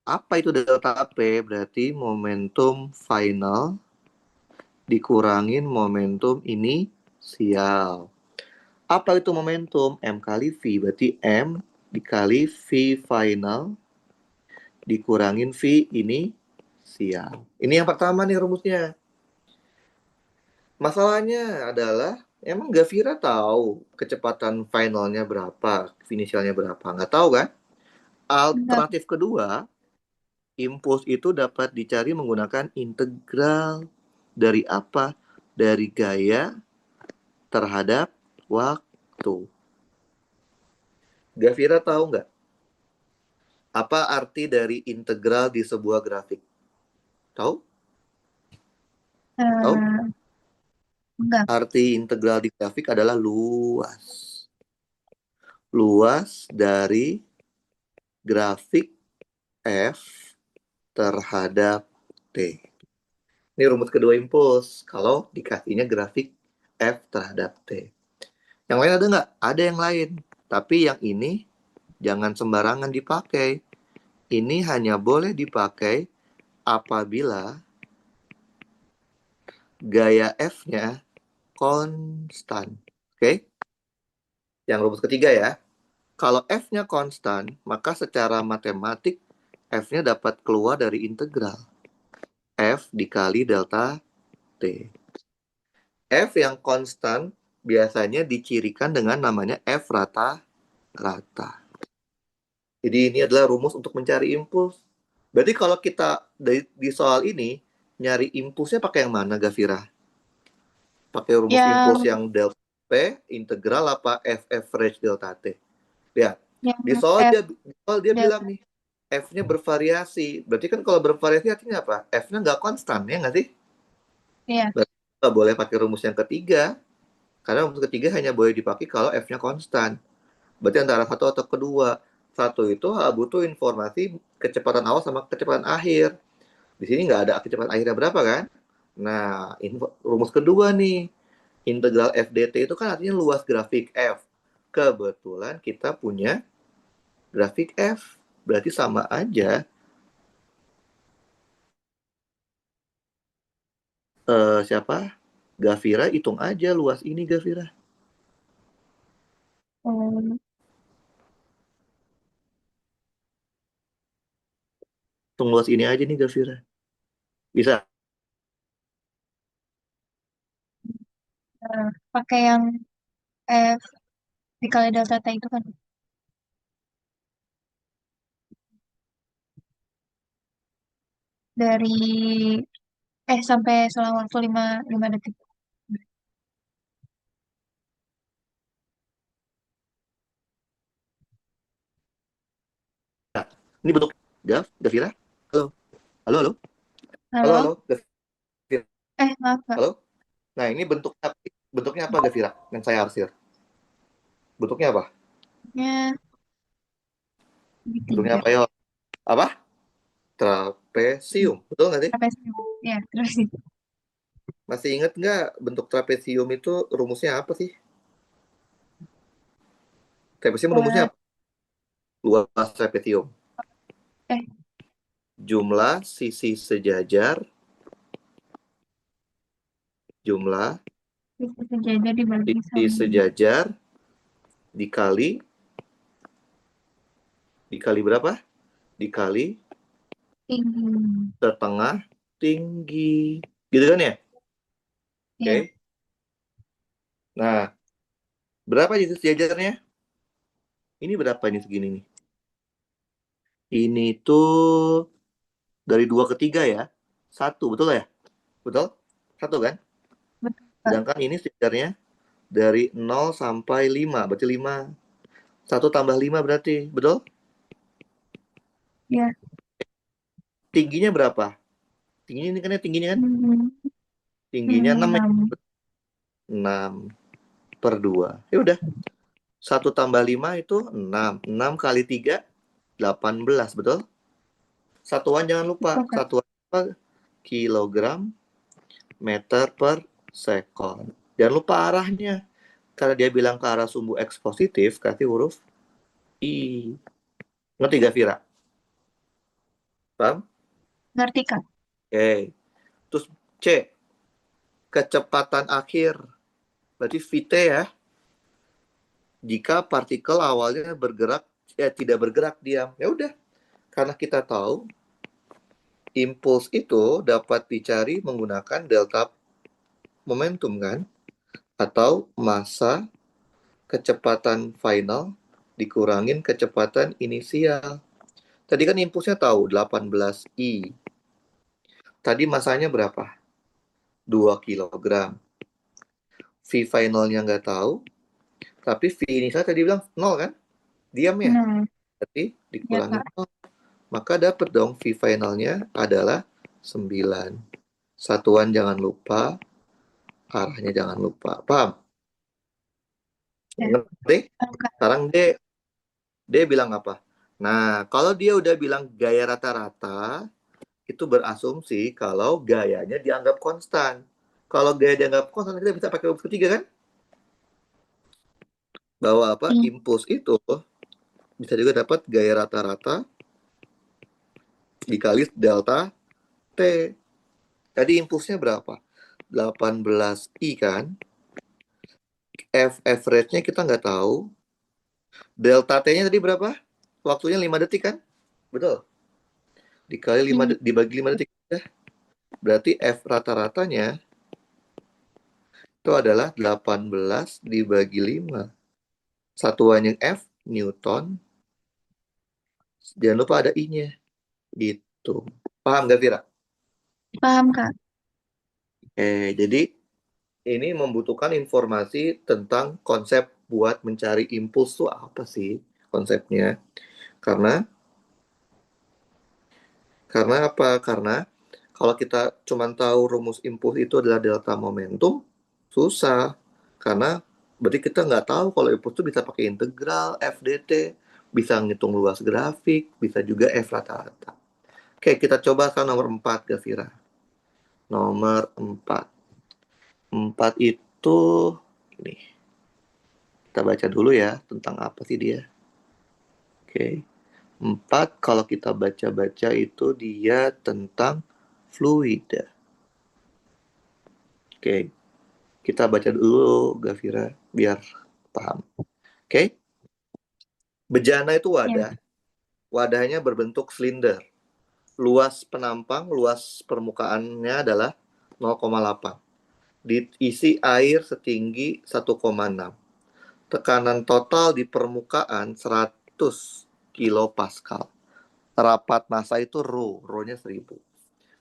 Speaker 1: Apa itu delta P? Berarti momentum final dikurangin momentum inisial. Apa itu momentum? M kali V. Berarti M dikali V final dikurangin V inisial. Ini yang pertama nih rumusnya. Masalahnya adalah, emang Gavira tahu kecepatan finalnya berapa, inisialnya berapa? Nggak tahu kan?
Speaker 2: Enggak.
Speaker 1: Alternatif kedua, impuls itu dapat dicari menggunakan integral dari apa? Dari gaya terhadap waktu. Gavira tahu nggak? Apa arti dari integral di sebuah grafik? Tahu? Tahu?
Speaker 2: Eh, enggak.
Speaker 1: Arti integral di grafik adalah luas. Luas dari grafik F terhadap T. Ini rumus kedua impuls. Kalau dikasihnya grafik F terhadap T. Yang lain ada nggak? Ada yang lain. Tapi yang ini jangan sembarangan dipakai. Ini hanya boleh dipakai apabila gaya F-nya konstan. Oke? Yang rumus ketiga ya. Kalau F-nya konstan, maka secara matematik F-nya dapat keluar dari integral. F dikali delta T. F yang konstan biasanya dicirikan dengan namanya F rata-rata. Jadi ini adalah rumus untuk mencari impuls. Berarti kalau kita di soal ini nyari impulsnya pakai yang mana, Gavira? Pakai rumus impuls
Speaker 2: Yang
Speaker 1: yang delta P integral apa F average delta T? Ya,
Speaker 2: yang F
Speaker 1: di soal dia bilang
Speaker 2: delta.
Speaker 1: nih F-nya bervariasi. Berarti kan kalau bervariasi artinya apa? F-nya nggak konstan ya nggak sih?
Speaker 2: Iya.
Speaker 1: Berarti nggak boleh pakai rumus yang ketiga. Karena rumus ketiga hanya boleh dipakai kalau F-nya konstan. Berarti antara satu atau kedua. Satu itu butuh informasi kecepatan awal sama kecepatan akhir. Di sini nggak ada kecepatan akhirnya berapa kan? Nah, rumus kedua nih. Integral F dt itu kan artinya luas grafik F. Kebetulan kita punya grafik F. Berarti sama aja. Siapa? Gavira, hitung aja luas ini, Gavira.
Speaker 2: Oh,
Speaker 1: Hitung luas ini aja nih Gafira. Bisa.
Speaker 2: pakai yang F dikali delta T itu kan dari sampai selang waktu lima detik.
Speaker 1: Nah, ini bentuk Gafira. Halo, halo, halo, halo,
Speaker 2: Halo?
Speaker 1: halo, Gafira.
Speaker 2: Maaf Kak.
Speaker 1: Halo. Nah, ini bentuknya apa Gafira? Yang saya arsir. Bentuknya apa?
Speaker 2: Nya
Speaker 1: Bentuknya
Speaker 2: segitiga.
Speaker 1: apa ya? Apa? Trapesium. Betul nggak sih?
Speaker 2: Trapesium. Ya, terus itu.
Speaker 1: Masih ingat nggak bentuk trapesium itu rumusnya apa sih? Trapesium rumusnya
Speaker 2: Eh,
Speaker 1: apa? Luas trapesium.
Speaker 2: eh,
Speaker 1: Jumlah sisi sejajar, jumlah
Speaker 2: Bisa sejajar dibagi
Speaker 1: sisi
Speaker 2: sama
Speaker 1: sejajar dikali dikali berapa? Dikali
Speaker 2: tinggi.
Speaker 1: setengah tinggi. Gitu kan ya?
Speaker 2: Ya,
Speaker 1: Oke. Nah, berapa sisi sejajarnya? Ini berapa ini segini nih? Ini tuh dari 2 ke 3 ya. Satu, betul ya? Betul? Satu kan?
Speaker 2: betul Kak.
Speaker 1: Sedangkan ini sejajarnya dari 0 sampai 5. Berarti 5. Satu tambah 5 berarti. Betul?
Speaker 2: Ya,
Speaker 1: Tingginya berapa? Tingginya ini kan ya tingginya kan?
Speaker 2: hmm,
Speaker 1: Tingginya 6 ya?
Speaker 2: 6.
Speaker 1: 6 per 2. Ya udah. Satu tambah 5 itu 6. 6 kali 3, 18. Betul? Satuan jangan lupa.
Speaker 2: Betul Kak.
Speaker 1: Satuan apa? Kilogram meter per sekon. Jangan lupa arahnya. Karena dia bilang ke arah sumbu X positif, kasih huruf I. Ngerti gak, Vira? Paham?
Speaker 2: Ngerti Kak.
Speaker 1: Oke. Terus C, kecepatan akhir. Berarti VT ya. Jika partikel awalnya bergerak, tidak bergerak diam. Ya udah, karena kita tahu impuls itu dapat dicari menggunakan delta momentum kan? Atau massa kecepatan final dikurangin kecepatan inisial. Tadi kan impulsnya tahu 18 I. Tadi masanya berapa? 2 kilogram. V finalnya nggak tahu, tapi V inisial tadi bilang 0 kan? Diam ya?
Speaker 2: Nah,
Speaker 1: Berarti
Speaker 2: ya
Speaker 1: dikurangin
Speaker 2: Kak.
Speaker 1: 0. Maka dapat dong V finalnya adalah 9. Satuan jangan lupa, arahnya jangan lupa. Paham?
Speaker 2: Ya,
Speaker 1: Ngerti?
Speaker 2: paham, Kak.
Speaker 1: Sekarang dia bilang apa? Nah, kalau dia udah bilang gaya rata-rata, itu berasumsi kalau gayanya dianggap konstan. Kalau gaya dianggap konstan, kita bisa pakai rumus ketiga kan? Bahwa apa?
Speaker 2: I.
Speaker 1: Impuls itu bisa juga dapat gaya rata-rata dikali delta T. Tadi impulsnya berapa? 18 I kan? F average-nya kita nggak tahu. Delta T-nya tadi berapa? Waktunya 5 detik kan? Betul. Dikali 5
Speaker 2: I.
Speaker 1: dibagi 5 detik. Berarti F rata-ratanya itu adalah 18 dibagi 5. Satuannya F, Newton. Jangan lupa ada I-nya. Gitu. Paham gak, Vira?
Speaker 2: Paham Kak.
Speaker 1: Jadi ini membutuhkan informasi tentang konsep buat mencari impuls itu apa sih konsepnya? Karena karena apa? Karena kalau kita cuma tahu rumus impuls itu adalah delta momentum, susah. Karena berarti kita nggak tahu kalau impuls itu bisa pakai integral, FDT, bisa ngitung luas grafik, bisa juga F rata-rata. Oke, kita coba ke nomor 4, Gavira. Nomor 4. 4 itu ini. Kita baca dulu ya tentang apa sih dia. Oke. 4 kalau kita baca-baca itu dia tentang fluida. Oke, kita baca dulu Gavira biar paham. Oke. Bejana itu
Speaker 2: Ya.
Speaker 1: wadah. Wadahnya berbentuk silinder. Luas penampang, luas permukaannya adalah 0,8. Diisi air setinggi 1,6. Tekanan total di permukaan 100 kilopascal. Rapat massa itu rho-nya 1000.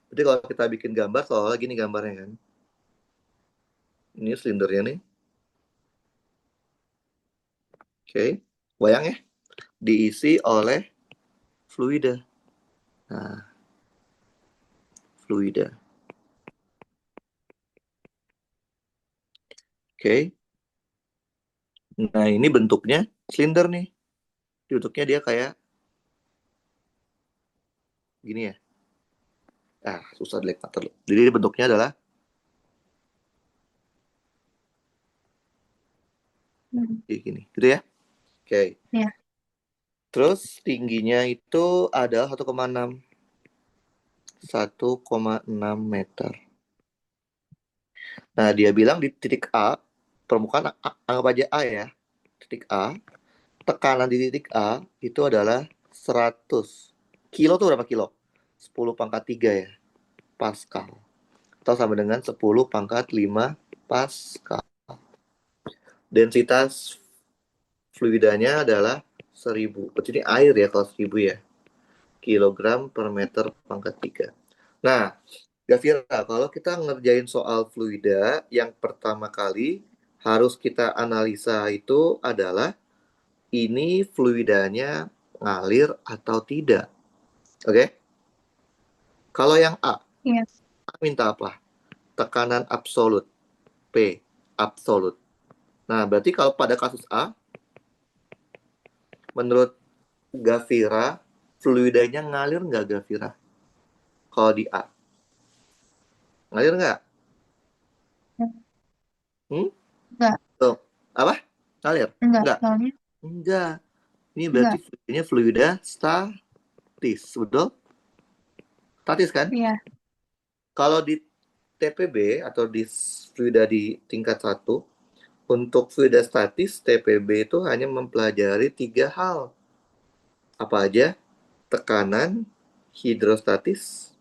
Speaker 1: Jadi kalau kita bikin gambar, soalnya gini gambarnya kan. Ini silindernya nih. Oke. Bayang ya, diisi oleh fluida. Nah, fluida. Oke. Nah, ini bentuknya silinder nih. Bentuknya dia kayak gini ya. Susah dilihat mata. Jadi bentuknya adalah
Speaker 2: Hmm.
Speaker 1: kayak gini, gitu ya. Oke.
Speaker 2: Ya.
Speaker 1: Terus tingginya itu adalah 1,6. 1,6 meter. Nah, dia bilang di titik A, permukaan anggap aja A ya. Titik A, tekanan di titik A itu adalah 100. Kilo tuh berapa kilo? 10 pangkat 3 ya, Pascal. Atau sama dengan 10 pangkat 5 Pascal. Densitas fluidanya adalah 1000. Berarti ini air ya kalau 1000 ya. Kilogram per meter pangkat 3. Nah, Gavira, kalau kita ngerjain soal fluida, yang pertama kali harus kita analisa itu adalah ini fluidanya ngalir atau tidak. Oke? Kalau yang
Speaker 2: Ya.
Speaker 1: A minta apa? Tekanan absolut, P, absolut. Nah, berarti kalau pada kasus A, menurut Gavira, fluidanya ngalir nggak Gavira? Kalau di A, ngalir nggak? Hmm?
Speaker 2: Enggak.
Speaker 1: Tuh, apa? Ngalir?
Speaker 2: Enggak.
Speaker 1: Nggak?
Speaker 2: Soalnya
Speaker 1: Enggak. Ini berarti
Speaker 2: enggak.
Speaker 1: fluidanya fluida statis, betul? Statis kan?
Speaker 2: Ya.
Speaker 1: Kalau di TPB atau di fluida di tingkat 1, untuk fluida statis, TPB itu hanya mempelajari 3 hal. Apa aja? Tekanan hidrostatis.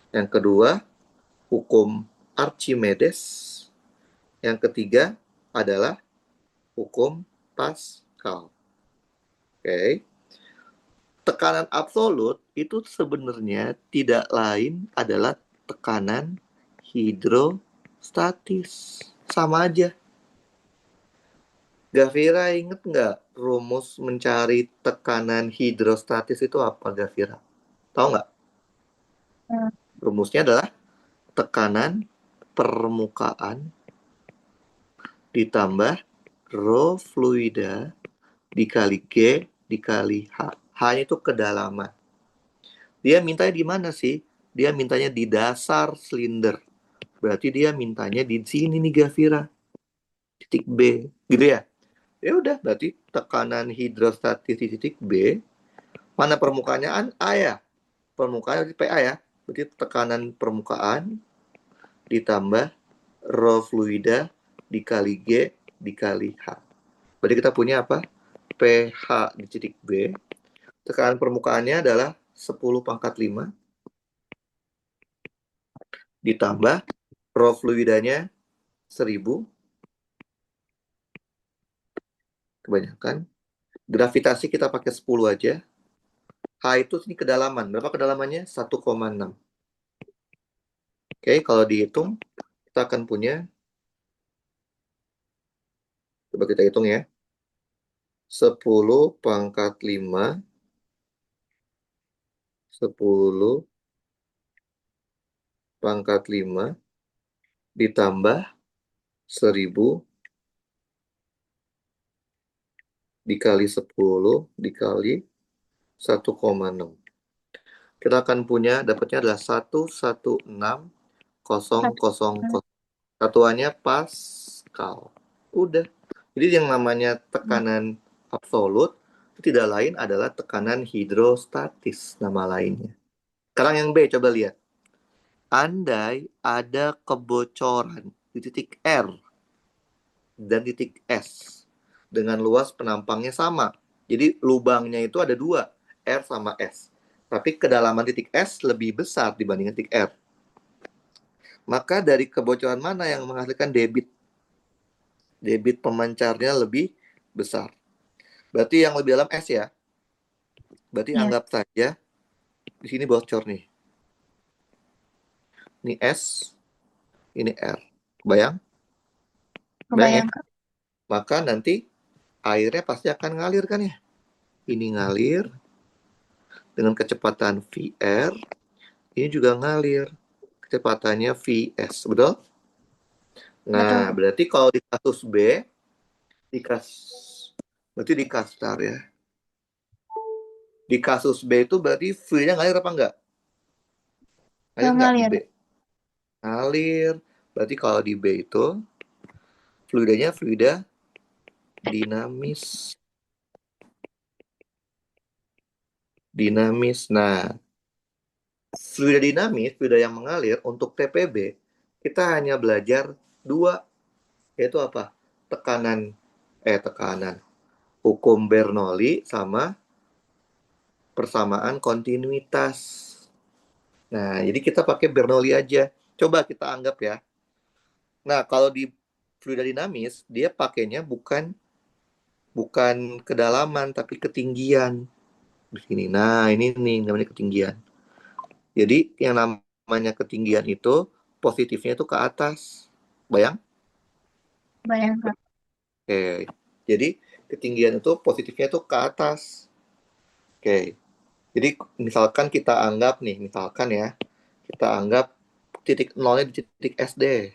Speaker 1: Yang kedua, hukum Archimedes. Yang ketiga adalah hukum Pascal. Oke. Tekanan absolut itu sebenarnya tidak lain adalah tekanan hidrostatis. Sama aja. Gavira inget nggak rumus mencari tekanan hidrostatis itu apa, Gavira? Tahu nggak?
Speaker 2: Eh,
Speaker 1: Rumusnya adalah tekanan permukaan ditambah rho fluida dikali G dikali H. H itu kedalaman. Dia mintanya di mana sih? Dia mintanya di dasar silinder. Berarti dia mintanya di sini nih Gavira. Titik B. Gitu ya? Ya udah, berarti tekanan hidrostatis di titik B. Mana permukaannya? A ya. Permukaan berarti PA ya. Berarti tekanan permukaan ditambah rho fluida dikali G dikali H. Berarti kita punya apa? pH di titik B. Tekanan permukaannya adalah 10 pangkat 5 ditambah rho fluidanya 1000. Kebanyakan. Gravitasi kita pakai 10 aja. H itu ini kedalaman. Berapa kedalamannya? 1,6. Oke, kalau dihitung, kita akan punya, coba kita hitung ya, 10 pangkat 5, 10 pangkat 5, ditambah 1000 dikali 10 dikali 1,6. Kita akan punya, dapatnya adalah 116,000.
Speaker 2: satu.
Speaker 1: Satuannya Pascal. Udah. Jadi yang namanya tekanan absolut itu tidak lain adalah tekanan hidrostatis, nama lainnya. Sekarang yang B, coba lihat. Andai ada kebocoran di titik R dan titik S. dengan luas penampangnya sama. Jadi lubangnya itu ada dua, R sama S. Tapi kedalaman titik S lebih besar dibandingkan titik R. Maka dari kebocoran mana yang menghasilkan debit? Debit pemancarnya lebih besar. Berarti yang lebih dalam S ya. Berarti
Speaker 2: Iya,
Speaker 1: anggap saja di sini bocor nih. Ini S, ini R. Bayang? Bayang ya?
Speaker 2: kebayang Kak.
Speaker 1: Maka nanti airnya pasti akan ngalir kan ya. Ini ngalir dengan kecepatan VR, ini juga ngalir kecepatannya Vs, betul?
Speaker 2: Betul
Speaker 1: Nah,
Speaker 2: Kak.
Speaker 1: berarti kalau di kasus B, di kasus, berarti di kasar ya. Di kasus B itu berarti fluidnya ngalir apa enggak? Ngalir enggak di
Speaker 2: Ngalir.
Speaker 1: B? Ngalir. Berarti kalau di B itu fluidanya fluida dinamis. Dinamis. Nah, fluida dinamis, fluida yang mengalir untuk TPB, kita hanya belajar dua, yaitu apa? Tekanan, hukum Bernoulli sama persamaan kontinuitas. Nah, jadi kita pakai Bernoulli aja. Coba kita anggap ya. Nah, kalau di fluida dinamis, dia pakainya bukan bukan kedalaman tapi ketinggian. Di sini. Nah, ini nih namanya ketinggian. Jadi yang namanya ketinggian itu positifnya itu ke atas. Bayang?
Speaker 2: Bayang Kak.
Speaker 1: Oke. Jadi ketinggian itu positifnya itu ke atas. Oke. Jadi misalkan kita anggap nih, misalkan ya, kita anggap titik nolnya di titik SD.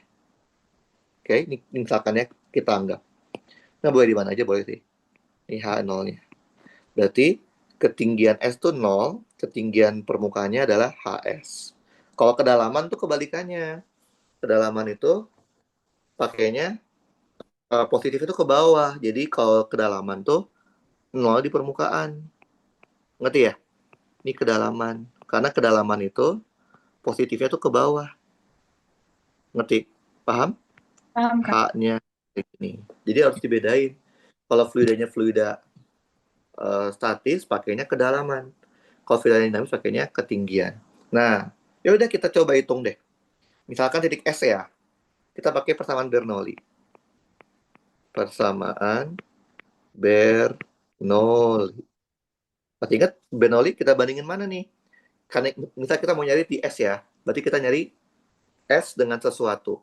Speaker 1: Oke, ini misalkan ya kita anggap. Nah, boleh di mana aja boleh sih. Ini H nolnya. Berarti ketinggian S itu 0, ketinggian permukaannya adalah HS. Kalau kedalaman tuh kebalikannya. Kedalaman itu pakainya positif itu ke bawah. Jadi kalau kedalaman tuh 0 di permukaan. Ngerti ya? Ini kedalaman. Karena kedalaman itu positifnya tuh ke bawah. Ngerti? Paham?
Speaker 2: Paham Kak.
Speaker 1: H-nya ini. Jadi harus dibedain. Kalau fluidanya fluida statis pakainya kedalaman. Kalau fluida dinamis pakainya ketinggian. Nah, ya udah kita coba hitung deh. Misalkan titik S ya. Kita pakai persamaan Bernoulli. Persamaan Bernoulli. Masih ingat Bernoulli kita bandingin mana nih? Karena misal kita mau nyari di S ya. Berarti kita nyari S dengan sesuatu.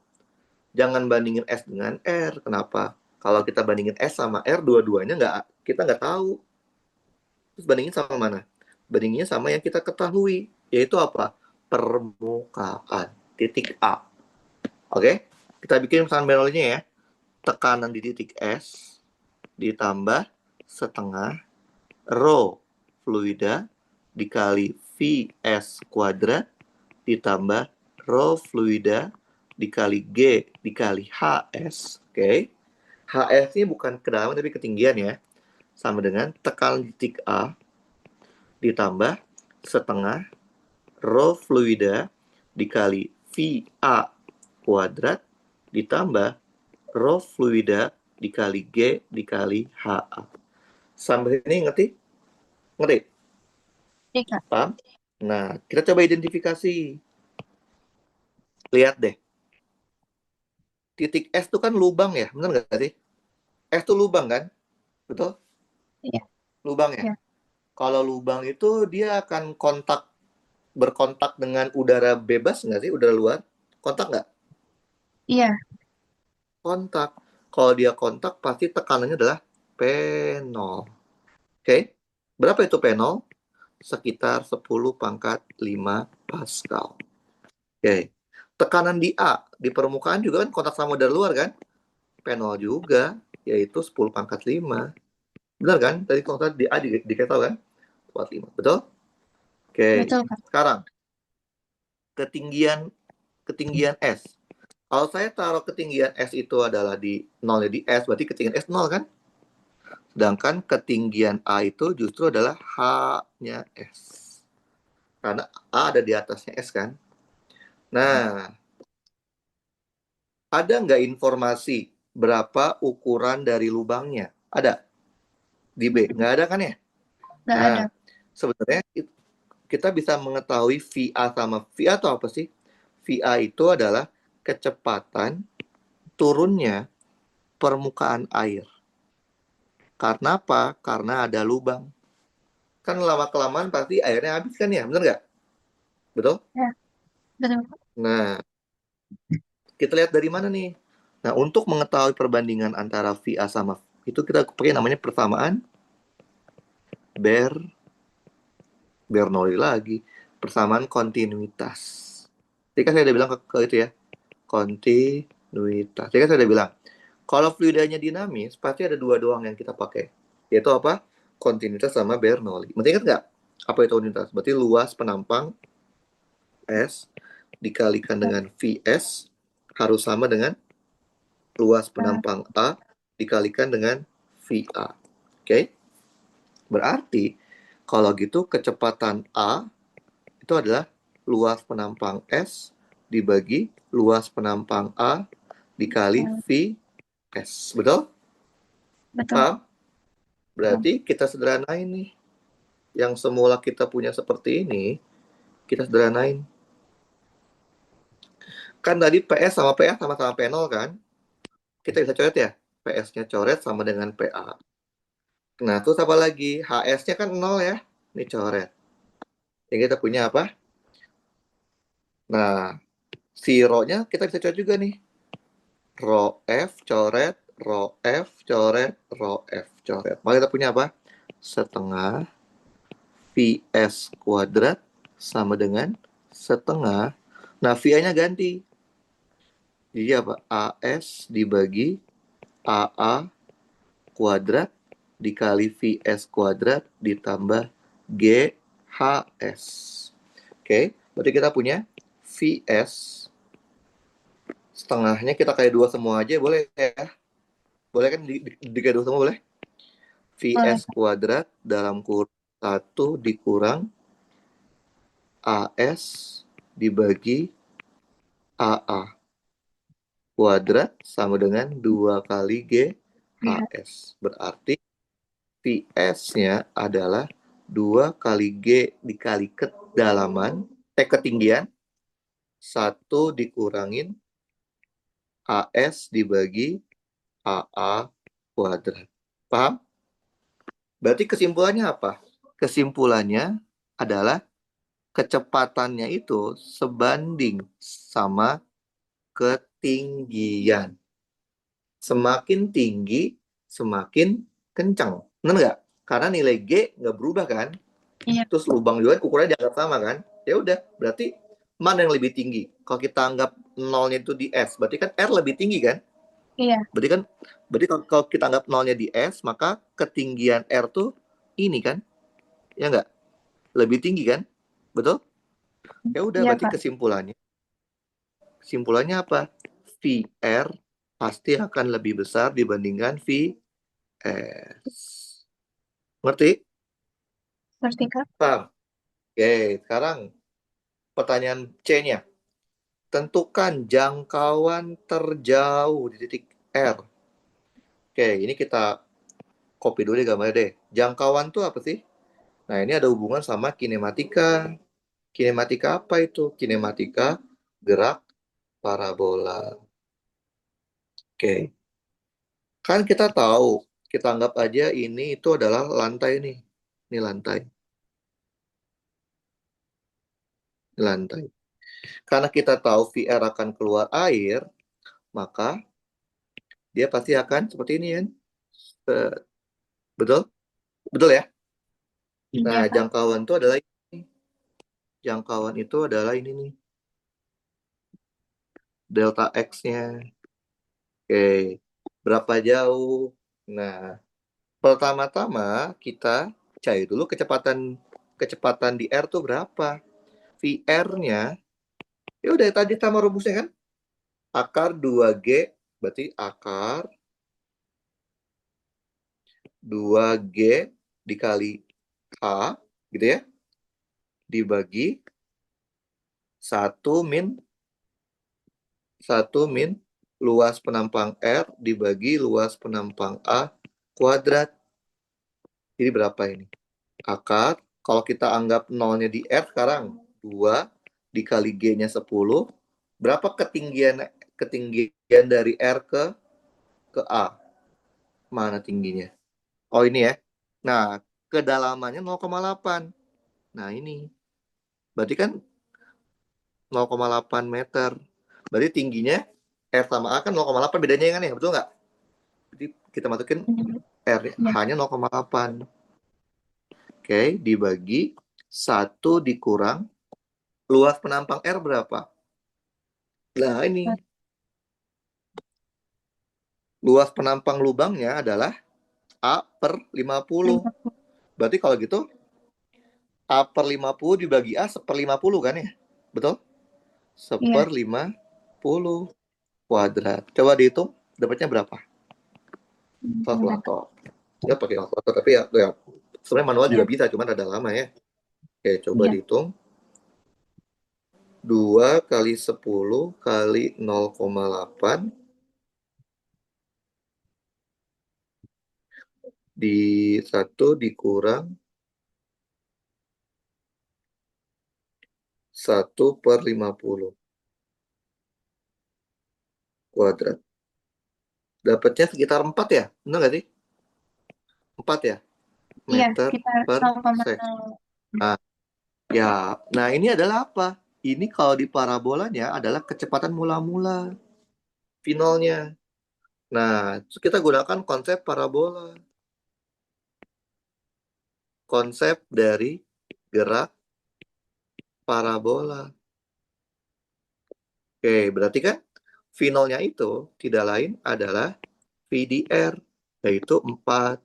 Speaker 1: Jangan bandingin S dengan R. Kenapa? Kalau kita bandingin S sama R, dua-duanya kita nggak tahu. Terus bandingin sama mana? Bandinginnya sama yang kita ketahui, yaitu apa? Permukaan. Titik A. Oke? Kita bikin misalkan Bernoulli-nya ya. Tekanan di titik S ditambah setengah rho fluida dikali Vs kuadrat ditambah rho fluida dikali G dikali HS. Oke. HS ini bukan kedalaman tapi ketinggian ya. Sama dengan tekanan di titik A ditambah setengah rho fluida dikali VA kuadrat ditambah rho fluida dikali G dikali HA. Sampai ini ngerti? Ngerti?
Speaker 2: Oke Kak.
Speaker 1: Paham? Nah, kita coba identifikasi. Lihat deh. Titik S itu kan lubang ya, benar nggak sih? S itu lubang kan? Betul?
Speaker 2: Iya.
Speaker 1: Lubang ya?
Speaker 2: Iya.
Speaker 1: Kalau lubang itu dia akan berkontak dengan udara bebas nggak sih? Udara luar? Kontak nggak?
Speaker 2: Iya.
Speaker 1: Kontak. Kalau dia kontak, pasti tekanannya adalah P0. Oke? Berapa itu P0? Sekitar 10 pangkat 5 Pascal. Oke. Tekanan di A, di permukaan juga kan kontak sama udara luar kan? P0 juga, yaitu 10 pangkat 5. Benar kan? Tadi kontak di A dikasih kan? 45. Betul? Oke.
Speaker 2: Betul Kak.
Speaker 1: Sekarang, ketinggian ketinggian S. Kalau saya taruh ketinggian S itu adalah di 0 di S, berarti ketinggian S 0 kan? Sedangkan ketinggian A itu justru adalah H-nya S. Karena A ada di atasnya S kan? Nah, ada nggak informasi berapa ukuran dari lubangnya? Ada di B? Nggak ada kan ya?
Speaker 2: Nggak ada.
Speaker 1: Nah, sebenarnya kita bisa mengetahui VA sama VA itu apa sih? VA itu adalah kecepatan turunnya permukaan air. Karena apa? Karena ada lubang. Kan lama-kelamaan pasti airnya habis kan ya, bener nggak? Betul?
Speaker 2: Ya, betul.
Speaker 1: Nah, kita lihat dari mana nih? Nah, untuk mengetahui perbandingan antara VA sama itu kita pakai namanya persamaan Bernoulli lagi. Persamaan kontinuitas. Tadi kan saya udah bilang ke itu ya, kontinuitas. Tadi kan saya udah bilang, kalau fluidanya dinamis, pasti ada dua doang yang kita pakai. Yaitu apa? Kontinuitas sama Bernoulli. Masih ingat nggak? Apa itu kontinuitas? Berarti luas penampang S dikalikan dengan VS harus sama dengan luas
Speaker 2: Nah,
Speaker 1: penampang A dikalikan dengan VA. Oke? Berarti kalau gitu kecepatan A itu adalah luas penampang S dibagi luas penampang A dikali
Speaker 2: nah,
Speaker 1: VS. Betul?
Speaker 2: betul.
Speaker 1: Paham? Berarti kita sederhanain nih. Yang semula kita punya seperti ini, kita sederhanain. Kan tadi PS sama PA sama-sama P0 kan? Kita bisa coret ya? PS-nya coret sama dengan PA. Nah, terus apa lagi? HS-nya kan 0 ya? Ini coret. Yang kita punya apa? Nah, si rho-nya kita bisa coret juga nih. Rho F coret, rho F coret, rho F coret. Maka kita punya apa? Setengah VS kuadrat sama dengan setengah. Nah, VA-nya ganti. Jadi apa? AS dibagi AA kuadrat dikali VS kuadrat ditambah GHS. Oke, berarti kita punya VS setengahnya kita kayak dua semua aja boleh ya? Boleh kan di dua semua boleh?
Speaker 2: Boleh,
Speaker 1: VS
Speaker 2: Kak.
Speaker 1: kuadrat dalam kurung 1 dikurang AS dibagi AA kuadrat sama dengan 2 kali
Speaker 2: Ya,
Speaker 1: GHS. Berarti VS-nya adalah 2 kali G dikali kedalaman, ketinggian, 1 dikurangin AS dibagi AA kuadrat. Paham? Berarti kesimpulannya apa? Kesimpulannya adalah kecepatannya itu sebanding sama ketinggian. Semakin tinggi, semakin kencang. Benar nggak? Karena nilai G nggak berubah kan?
Speaker 2: iya,
Speaker 1: Terus lubang juga ukurannya dianggap sama kan? Ya udah, berarti mana yang lebih tinggi? Kalau kita anggap nolnya itu di S, berarti kan R lebih tinggi kan?
Speaker 2: iya,
Speaker 1: Berarti kan, berarti kalau kita anggap nolnya di S, maka ketinggian R tuh ini kan? Ya nggak? Lebih tinggi kan? Betul? Ya udah,
Speaker 2: iya,
Speaker 1: berarti
Speaker 2: Kak.
Speaker 1: kesimpulannya apa? VR pasti akan lebih besar dibandingkan VS. Ngerti?
Speaker 2: Ngerti, Kak?
Speaker 1: Paham? Oke, sekarang pertanyaan C-nya. Tentukan jangkauan terjauh di titik R. Oke, ini kita copy dulu deh gambarnya deh. Jangkauan tuh apa sih? Nah, ini ada hubungan sama kinematika. Kinematika apa itu? Kinematika gerak parabola. Oke, kan kita tahu, kita anggap aja ini itu adalah lantai nih. Ini lantai, ini lantai. Karena kita tahu VR akan keluar air, maka dia pasti akan seperti ini kan. Betul? Betul ya?
Speaker 2: Iya,
Speaker 1: Nah,
Speaker 2: Kak.
Speaker 1: jangkauan itu adalah ini. Jangkauan itu adalah ini nih, delta X-nya. Oke, berapa jauh? Nah, pertama-tama kita cari dulu kecepatan kecepatan di R tuh berapa. VR-nya, ya udah tadi sama rumusnya kan? Akar 2G, berarti akar 2G dikali A, gitu ya, dibagi satu min luas penampang R dibagi luas penampang A kuadrat. Jadi berapa ini? Akar, kalau kita anggap nolnya di R sekarang, 2 dikali G-nya 10. Berapa ketinggian ketinggian dari R ke A? Mana tingginya? Oh, ini ya. Nah, kedalamannya 0,8. Nah, ini. Berarti kan 0,8 meter. Berarti tingginya R sama A kan 0,8, bedanya kan ya, betul nggak? Jadi kita masukin R
Speaker 2: Ya.
Speaker 1: hanya 0,8. Oke, dibagi 1 dikurang luas penampang R berapa? Nah, ini luas penampang lubangnya adalah A per 50.
Speaker 2: 50.
Speaker 1: Berarti kalau gitu A per 50 dibagi A seper 50 kan ya? Betul?
Speaker 2: Iya.
Speaker 1: Seper 50 kuadrat. Coba dihitung, dapatnya berapa?
Speaker 2: Bentar.
Speaker 1: Kalkulator. Ya pakai kalkulator, tapi ya sebenarnya manual juga
Speaker 2: Ya.
Speaker 1: bisa, cuman ada lama ya. Oke, coba
Speaker 2: Iya.
Speaker 1: dihitung. 2 kali 10 kali 0,8 di 1 dikurang 1/50 kuadrat. Dapatnya sekitar 4 ya? Benar nggak sih? 4 ya?
Speaker 2: Iya,
Speaker 1: Meter
Speaker 2: sekitar
Speaker 1: per sek.
Speaker 2: 0,0.
Speaker 1: Nah, ya. Nah, ini adalah apa? Ini kalau di parabolanya adalah kecepatan mula-mula, finalnya. Nah, kita gunakan konsep parabola. Konsep dari gerak parabola. Oke, berarti kan finalnya itu tidak lain adalah VDR, yaitu 4.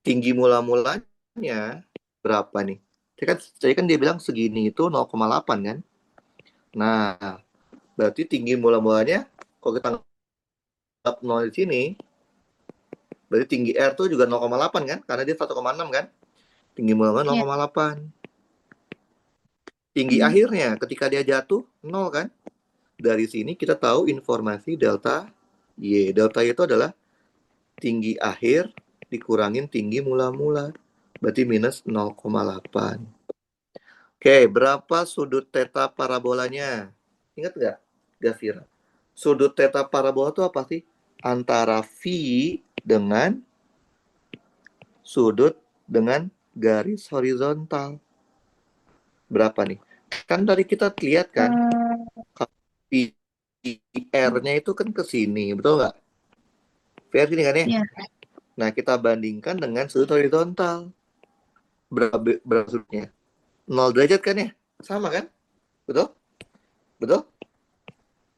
Speaker 1: Tinggi mula-mulanya berapa nih? Tadi kan dia bilang segini itu 0,8 kan? Nah, berarti tinggi mula-mulanya, kalau kita anggap 0 di sini, berarti tinggi R tuh juga 0,8 kan? Karena dia 1,6 kan? Tinggi mula-mulanya
Speaker 2: Iya.
Speaker 1: 0,8. Tinggi
Speaker 2: Hmm.
Speaker 1: akhirnya ketika dia jatuh 0 kan? Dari sini kita tahu informasi delta Y. Delta Y itu adalah tinggi akhir dikurangin tinggi mula-mula. Berarti minus 0,8. Oke, berapa sudut theta parabolanya? Ingat nggak, Gafira? Sudut theta parabola itu apa sih? Antara V dengan sudut dengan garis horizontal. Berapa nih? Kan tadi kita lihat kan,
Speaker 2: Eh,
Speaker 1: R-nya itu kan ke sini, betul nggak? VR sini kan ya?
Speaker 2: iya.
Speaker 1: Nah, kita bandingkan dengan sudut horizontal. Berapa sudutnya? 0 derajat kan ya? Sama kan? Betul? Betul?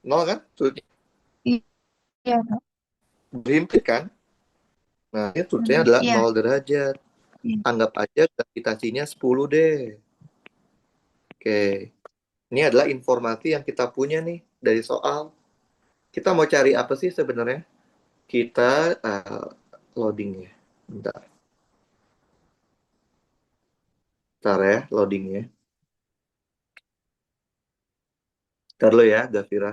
Speaker 1: 0 kan? Sudutnya
Speaker 2: Iya, Kak.
Speaker 1: berhimpit kan? Nah, ini sudutnya
Speaker 2: Hmm.
Speaker 1: adalah
Speaker 2: Iya.
Speaker 1: 0 derajat.
Speaker 2: Iya.
Speaker 1: Anggap aja gravitasinya 10 deh. Oke. Ini adalah informasi yang kita punya nih dari soal. Kita mau cari apa sih sebenarnya? Kita loading ya. Bentar. Bentar ya, loading ya. Bentar lo ya, Gafira.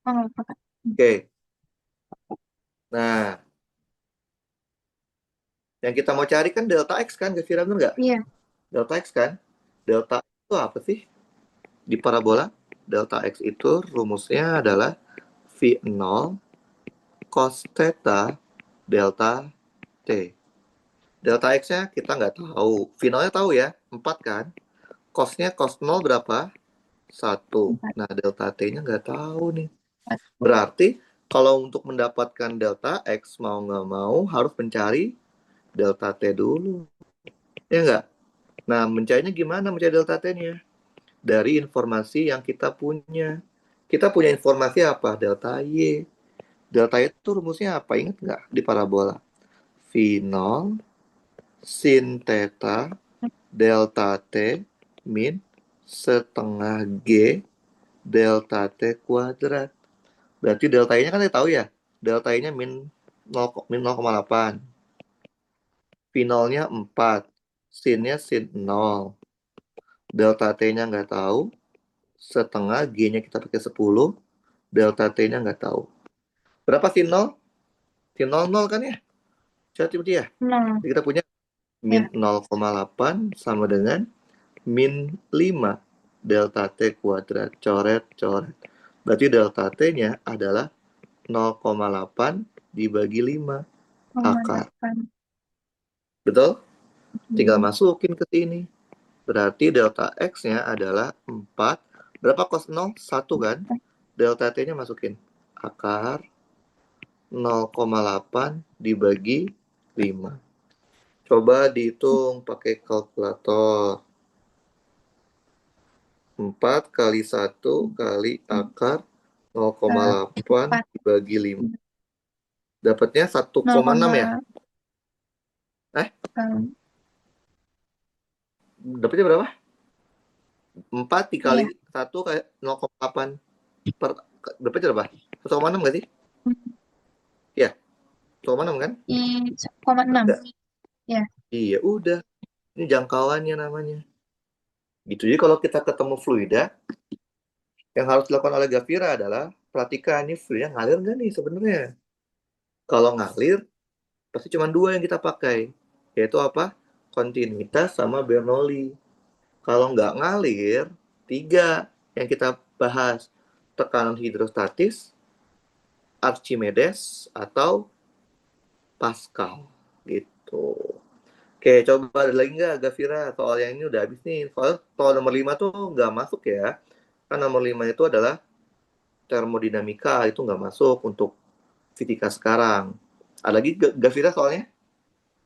Speaker 2: Oh, apa, Kak?
Speaker 1: Oke. Nah, yang kita mau cari kan delta X kan, Gafira, bener nggak?
Speaker 2: Iya.
Speaker 1: Delta X kan? Delta X itu apa sih? Di parabola, delta X itu rumusnya adalah V0 cos theta delta T. Delta X-nya kita nggak tahu. V0-nya tahu ya, 4 kan? Cos-nya cos 0 berapa? 1.
Speaker 2: 4.
Speaker 1: Nah, delta T-nya nggak tahu nih. Berarti kalau untuk mendapatkan delta X mau nggak mau harus mencari delta T dulu. Ya nggak? Nah, mencarinya gimana mencari delta T-nya? Dari informasi yang kita punya. Kita punya informasi apa? Delta Y. Delta Y itu rumusnya apa? Ingat nggak di parabola? V0 sin theta delta T min setengah G delta T kuadrat. Berarti delta Y-nya kan kita tahu ya. Delta Y-nya min 0,8. Finalnya 4. Sinnya sin 0. Delta T-nya nggak tahu. Setengah G-nya kita pakai 10. Delta T-nya nggak tahu. Berapa sih nol? Si nol nol kan ya? Coba coba dia.
Speaker 2: Nol.
Speaker 1: Jadi kita punya min
Speaker 2: Ya.
Speaker 1: 0,8 sama dengan min 5 delta T kuadrat. Coret, coret. Berarti delta T-nya adalah 0,8 dibagi 5
Speaker 2: Koma
Speaker 1: akar.
Speaker 2: delapan.
Speaker 1: Betul? Tinggal
Speaker 2: Hmm.
Speaker 1: masukin ke sini. Berarti delta X-nya adalah 4. Berapa cos 0? 1 kan? Delta T-nya masukin. Akar 0,8 dibagi 5. Coba dihitung pakai kalkulator. 4 kali 1 kali akar 0,8
Speaker 2: Empat.
Speaker 1: dibagi 5. Dapatnya
Speaker 2: Nol
Speaker 1: 1,6
Speaker 2: koma
Speaker 1: ya? Eh,
Speaker 2: em,
Speaker 1: dapatnya berapa? 4 dikali
Speaker 2: iya.
Speaker 1: 1 kayak 0,8 per, dapatnya berapa? 1,6 nggak sih? Iya, 1,6 kan?
Speaker 2: I 1,6.
Speaker 1: Enggak.
Speaker 2: Ya.
Speaker 1: Iya, udah. Ini jangkauannya namanya. Gitu. Jadi kalau kita ketemu fluida, yang harus dilakukan oleh Gavira adalah perhatikan nih fluidnya ngalir nggak nih sebenarnya. Kalau ngalir, pasti cuma dua yang kita pakai, yaitu apa? Kontinuitas sama Bernoulli. Kalau nggak ngalir, tiga yang kita bahas. Tekanan hidrostatis, Archimedes, atau Pascal. Gitu. Oke, coba ada lagi nggak, Gavira? Soal yang ini udah habis nih. Soal nomor 5 tuh nggak masuk ya. Kan nomor 5 itu adalah termodinamika, itu nggak masuk untuk fisika sekarang. Ada lagi, Gavira, soalnya?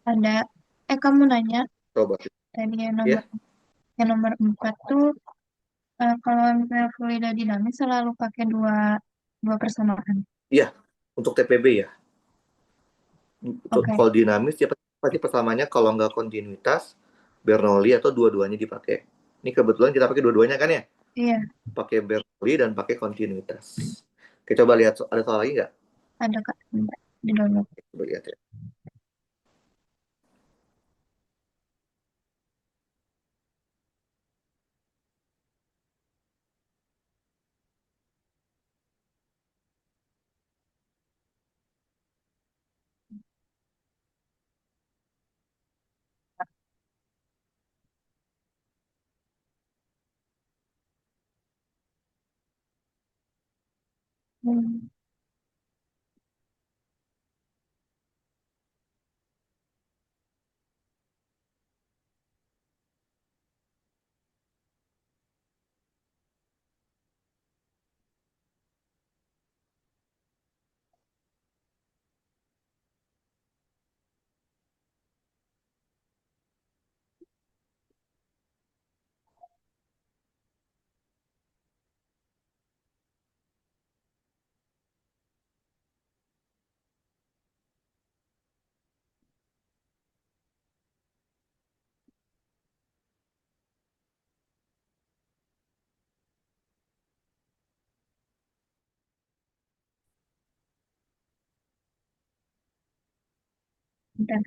Speaker 2: Ada. Kamu nanya
Speaker 1: Coba.
Speaker 2: tadi
Speaker 1: Ya,
Speaker 2: yang nomor 4 tuh kalau misalnya fluida dinamis selalu pakai dua dua persamaan.
Speaker 1: iya. Untuk TPB ya.
Speaker 2: Oke.
Speaker 1: Kalau dinamis, ya pasti pertamanya kalau nggak kontinuitas, Bernoulli atau dua-duanya dipakai. Ini kebetulan kita pakai dua-duanya kan ya?
Speaker 2: Iya.
Speaker 1: Pakai Bernoulli dan pakai kontinuitas. Oke, coba lihat. Ada soal lagi nggak?
Speaker 2: Ada Kak. Bentar, di download.
Speaker 1: Coba lihat ya.
Speaker 2: Hmm. Bentar,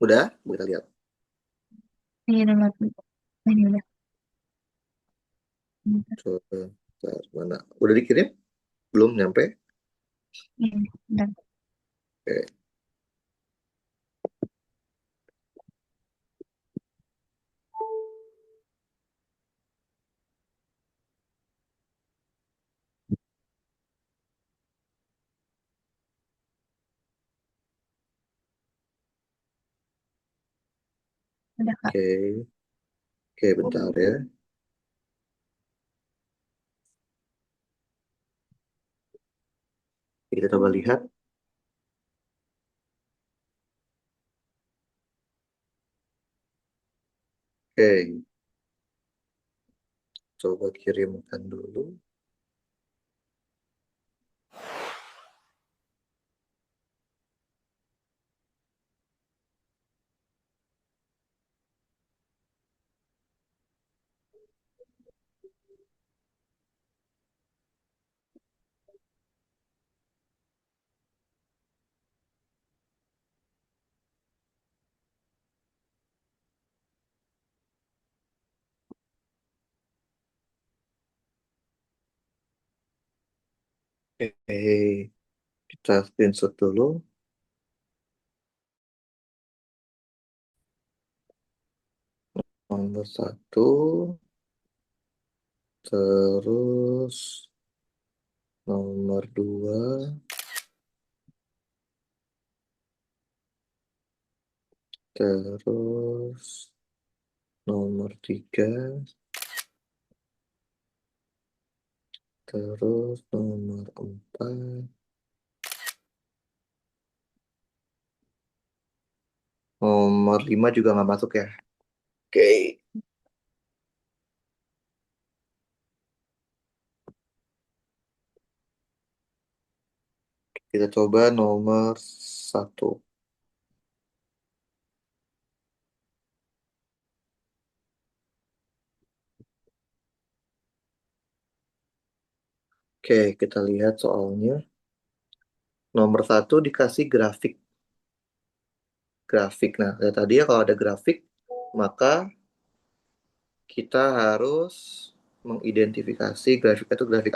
Speaker 1: Udah? Kita lihat.
Speaker 2: di download dulu. Ini udah. Bentar.
Speaker 1: Coba, bentar, mana? Udah dikirim? Belum nyampe?
Speaker 2: Ini, bentar.
Speaker 1: Oke,
Speaker 2: Udah Kak.
Speaker 1: oke, oke, bentar ya. Kita coba lihat. Oke, coba kirimkan dulu. Oke, kita screenshot dulu. Nomor satu, terus nomor dua, terus nomor tiga, terus nomor empat, nomor lima juga nggak masuk ya. Oke, kita coba nomor satu. Oke, kita lihat soalnya. Nomor satu dikasih grafik. Grafik. Nah, lihat tadi ya kalau ada grafik, maka kita harus mengidentifikasi grafik itu grafik.